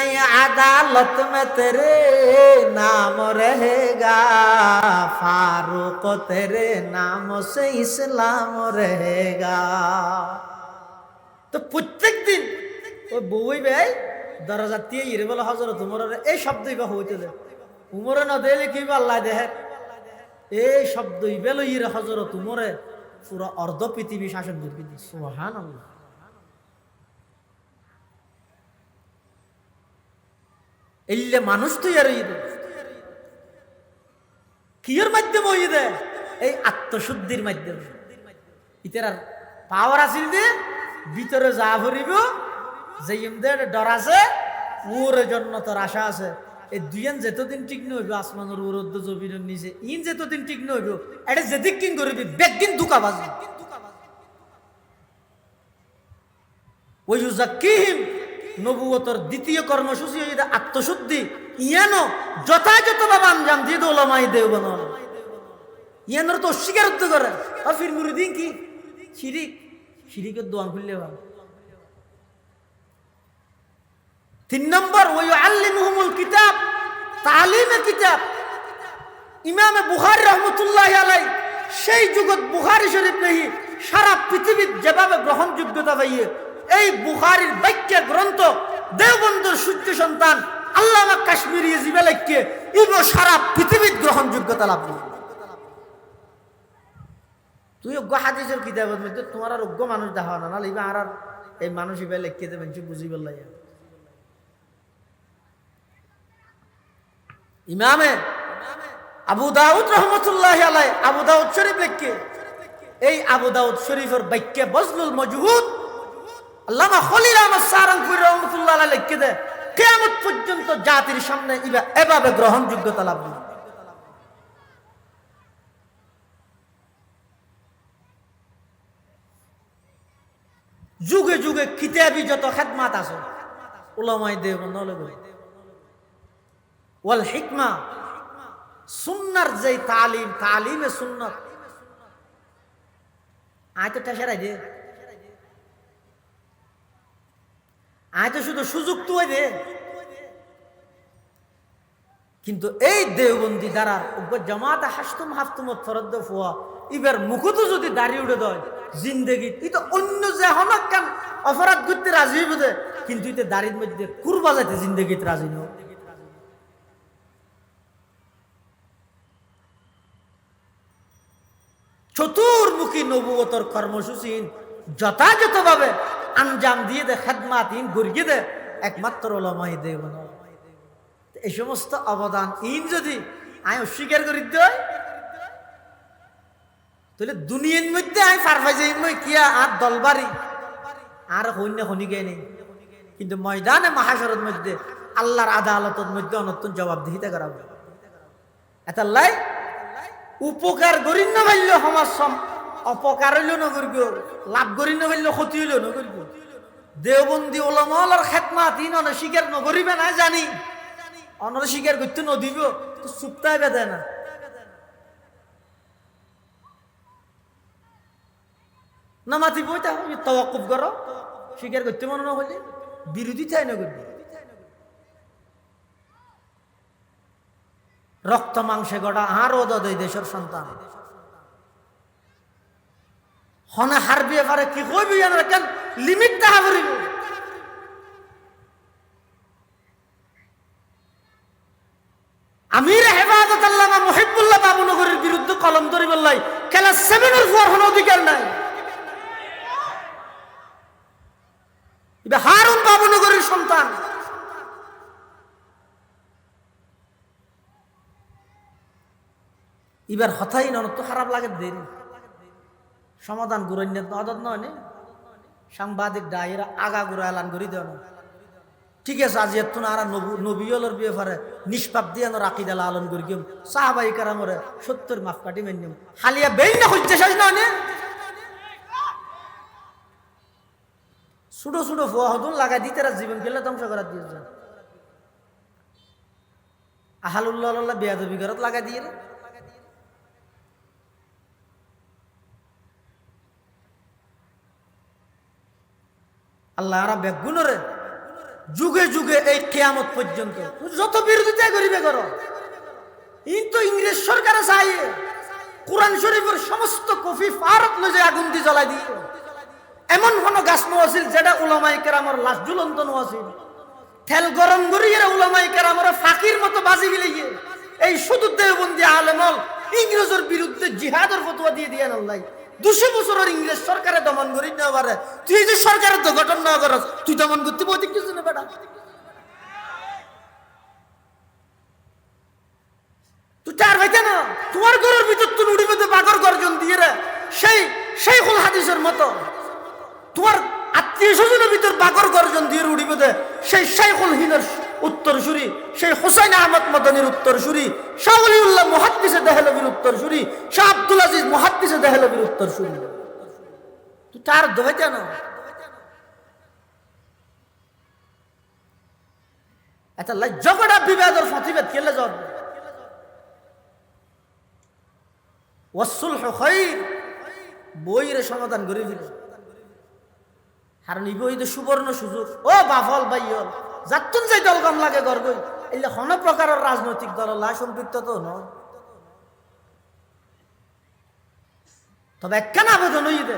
अदालत में तेरे नाम रहेगा फारूक तेरे नाम से इस्लाम रहेगा तो प्रत्येक दिन वो বউই ভাই দরজা দিয়ে ইরে বলে হযরত উমরের এই শব্দই বা হইতে দে উমরে না দিলে কি আল্লাহ দেহে এই শব্দই বেল ইরে হযরত উমরে পুরো অর্ধ পৃথিবী শাসন করে দিয়েছে সুবহানাল্লাহ এলে মানুষ তো আর কিয়ের মাধ্যমে হইতে এই আত্মশুদ্ধির মাধ্যমে ইতার পাওয়ার আছিল যে ভিতরে যা ভরিব যে ইমদের ডর আছে ওর জন্য তোর আশা আছে এই দুইজন যেতদিন ঠিক নইব আসমানের উরুদ্ধ জমিনের নিচে ইন যেতদিন ঠিক নইব এটা যেদিক কিন করবি বেগদিন দুকা বাজবে ওই জাকিহিম নবুয়তর দ্বিতীয় কর্মসূচি হইতে আত্মশুদ্ধি ইয়ানো যথাযথভাবে আঞ্জাম দিয়ে তো ওলামাই দেওবন ইয়ানোর তো অস্বীকারত্ব করে আর ফির মুরিদিন কি শিরিক শিরিকের দোয়ান খুললে ভালো 3 নম্বর ওয়ায়ুআল্লিমুহুমুল কিতাব তালিমে কিতাব ইমাম বুখারী রাহমাতুল্লাহি আলাইহি সেই যুগত বুখারী শরীফ নেই সারা পৃথিবীর যেভাবে গ্রহণযোগ্যতা পাইয়ে এই বুখারীর বাক্য গ্রন্থ দেওবন্দের সূর্য সন্তান আল্লামা কাশ্মীরি জিবালাইকে ইগো সারা পৃথিবীর গ্রহণযোগ্যতা লাভ করে তুই অজ্ঞ হাদিসের কিতাবের মধ্যে তোমার আর অজ্ঞ মানুষ দেখা না না লিবা আর এই মানুষ ইবা লিখতে দেবেন বুঝি বললাই ইমামে আবু দাউদ রহমতুল্লাহি আলাইহি আবু দাউদ শরীফ লিখকে এই আবু দাউদ শরীফের বাক্যে বজলুল মজহুদ আল্লামা খলিল আহমদ সারাংপুরি রহমতুল্লাহ আলাইহি লিখকে দে কিয়ামত পর্যন্ত জাতির সামনে এভাবে গ্রহণযোগ্যতা লাভ করবে যুগে যুগে কিতাবি যত খেদমাত আছে উলামায়ে দেওবন্দ লগে ওয়াল হিকমা সুন্নাহর যে তালিম তালিমে সুন্নাত আয়তো টেশারাই দে আয়তো শুধু সুযোগ তো দে কিন্তু এই দেওবন্দি দ্বারা জামাতে হাসতুম হাফতুমত ফরদ্দ ফুয়া ইবার মুখতো যদি দাঁড়িয়ে উঠে দেয় জিন্দেগি এটা অন্য যে হনক কান অপরাধ করতে রাজি হইবে কিন্তু এটা দাড়ির মধ্যে কুরবা যাইতে জিন্দেগিতে রাজি নয় চতুর্মুখী নবুয়তর কর্মসূচি যথাযথভাবে আঞ্জাম দিয়ে দে খেদমাত গড়িয়ে দে একমাত্র ওলামায়ে দেওবন্দ এই সমস্ত অবদান যদি আমি অস্বীকার করি দেয় তাহলে দুনিয়ার মধ্যে আমি পারফাই যাই মই কিয়া আর দলবারি আর হইনা হনি গে নেই কিন্তু ময়দানে মাহাশরের মধ্যে আল্লাহর আদালতের মধ্যে অনন্তন জবাবদিহিতা করা হবে এটা লাই উপকার করিন না পারলে সমাজ অপকার হইল না করিব লাভ করিন না পারলে ক্ষতি হইল না করিব দেওবন্দি ওলামার খেদমাত ইন অনস্বীকার নকরিবে না জানি অনস্বীকার করতে নদিব তো চুপটাই বেঁধে না না মাতিব তওয়াক্কুফ করো স্বীকার করতে মনে না হলে বিরোধী চাই না করবি রক্ত মাংসে গড়া আরো দে দেশের সন্তান হনে হারবি এবারে কি কইবি কেন লিমিট দেখা করিব আমির হেফাজত আল্লামা মুহিবুল্লাহ বাবুনগরের বিরুদ্ধে কলম ধরি বললাই খেলা 7 এর পর হন অধিকার নাই এটা হারুন বাবুনগরের সন্তান এবার হঠাই না তো খারাপ লাগে দেরি সমাধান গুরন্য আদত নয় নে সাংবাদিক ডাইরা আগা গুড়া এলান করি দেওয়া ঠিক আছে আজি এত না আর নবীলের ব্যাপারে নিষ্পাপ দিয়ে রাকিদা লালন করি গিয়ে সাহাবাই কারামরে 70 মাফ কাটি মেনিম হালিয়া বেই না হইতে শেষ না নে ছোট ছোট ফুয়া হদুল লাগাই দিতে জীবন খেলে ধ্বংস করার দিয়েছে আহালুল্লাহ বেয়াদবি ঘরত লাগাই দিয়ে আল্লাহ আরা বেগুনরে যুগে যুগে এই কিয়ামত পর্যন্ত যত বিরোধিতা করিবে করো কিন্তু ইংরেজ সরকারে চাই কোরআন শরীফের সমস্ত কফি ফারত লয়ে আগুন দিয়ে জ্বলাই দিয়ে এমন কোন গাছ নছিল যেটা উলামায়ে কেরামর লাশ ঝুলন্ত নছিল তেল গরম করিয়ে উলামায়ে কেরামর ফাকির মতো বাজি গিলিয়ে এই শুধু দেওবন্দি আলেমল ইংরেজের বিরুদ্ধে জিহাদের ফতোয়া দিয়ে দিয়ে আল্লাহ 200 বছরের ইংরেজ সরকারে দমন করি না পারে তুই যে সরকারের তো গঠন না করস তুই দমন করতে বলতে কিছু না বেটা তুই চার ভাইতে না তোমার ঘরের ভিতর তুই উড়িবে তো বাগর গর্জন দিয়ে রে সেই শাইখুল হাদিসের মতো তোমার আত্মীয় স্বজনের ভিতর বাগর গর্জন দিয়ে উড়িবে দে সেই শাইখুল হিনের উত্তরসূরি সেই হোসেন আহমদ মদনীর উত্তরসূরি শাহ ওলিউল্লাহ মুহাদ্দিসে দেহলভির উত্তরসূরি শাহ আব্দুল আজিজ মুহাদ্দিসে দেহলভির উত্তরসূরি তুই তার দোহাইতে না এটা ঝগড়া বিবাদের প্রতিবাদ কেলে যাব ওয়াসুলহু খায়র বইরে সমাধান করে দিল কারণ এই বই তো সুবর্ণ সুযোগ ও বাফল ভাইয়ল যাতুন যাই দলগম লাগে গর্বই এলে কোন প্রকারের রাজনৈতিক দল লা সম্পৃক্ত তো নয় তবে একখানা আবেদন হই দে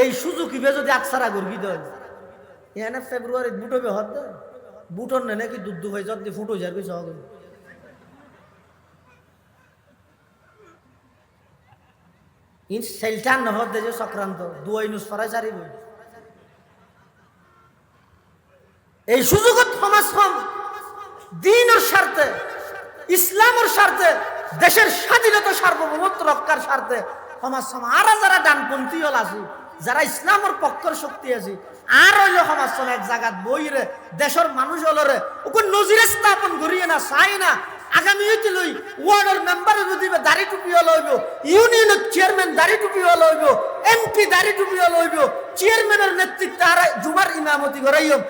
এই সুযোগ ইবে যদি আকসারা গর্বি দেয় এনে ফেব্রুয়ারি বুটবে হদ দে বুটন নে নাকি দুধ দুই যদি ফুটো যাবে সহ ইন সেলটান নহদ দে যে সংক্রান্ত দুই নুস ফরাই সারিব এই সুযোগত সমাজখন দ্বীনের স্বার্থে ইসলামের স্বার্থে দেশের স্বাধীনতা সার্বভৌমত্ব রক্ষার স্বার্থে সমাজ আর যারা ডানপন্থী হল আছে যারা ইসলামের পক্ষের শক্তি আছে আর হইল সমাজ এক জায়গাত বইরে দেশের মানুষ হলরে ওকে নজিরে স্থাপন করিয়ে না চাই না আগামী হইতে লই ওয়ার্ডের মেম্বারের যদি দাড়ি টুপি হল হইব ইউনিয়নের চেয়ারম্যান দাড়ি টুপি হল হইব এমপি দাড়ি টুপি হল হইব চেয়ারম্যানের নেতৃত্বে আর জুমার ইমামতি করাইব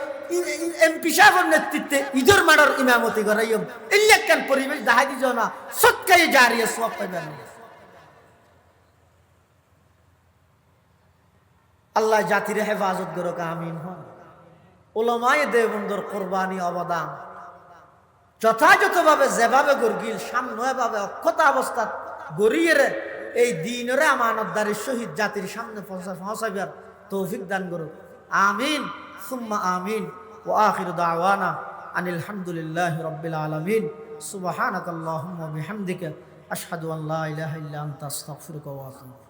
এমপি সাহেবের নেতৃত্বে ঈদের মাড়ার ইমামতি করাইম ইল্লাকান পরিবেশ দাহাই দিজ না সৎকায়ে জারিয়া সওয়াব পাইবেন আল্লাহ জাতির হেফাজত করুক আমিন হন উলামায়ে দেওবন্দের কুরবানি অবদান যথাযথভাবে যেভাবে গর্গিল সামনেভাবে অক্ষতা অবস্থা গড়িয়ে এই দিনের আমানতদারির সহিত জাতির সামনে পৌঁছাইবার তৌফিক দান করুক আমিন সুম্মা আমিন وآخر دعوانا أن الحمد لله رب العالمين سبحانك اللهم وبحمدك أشهد أن لا إله إلا أنت أستغفرك وأتوب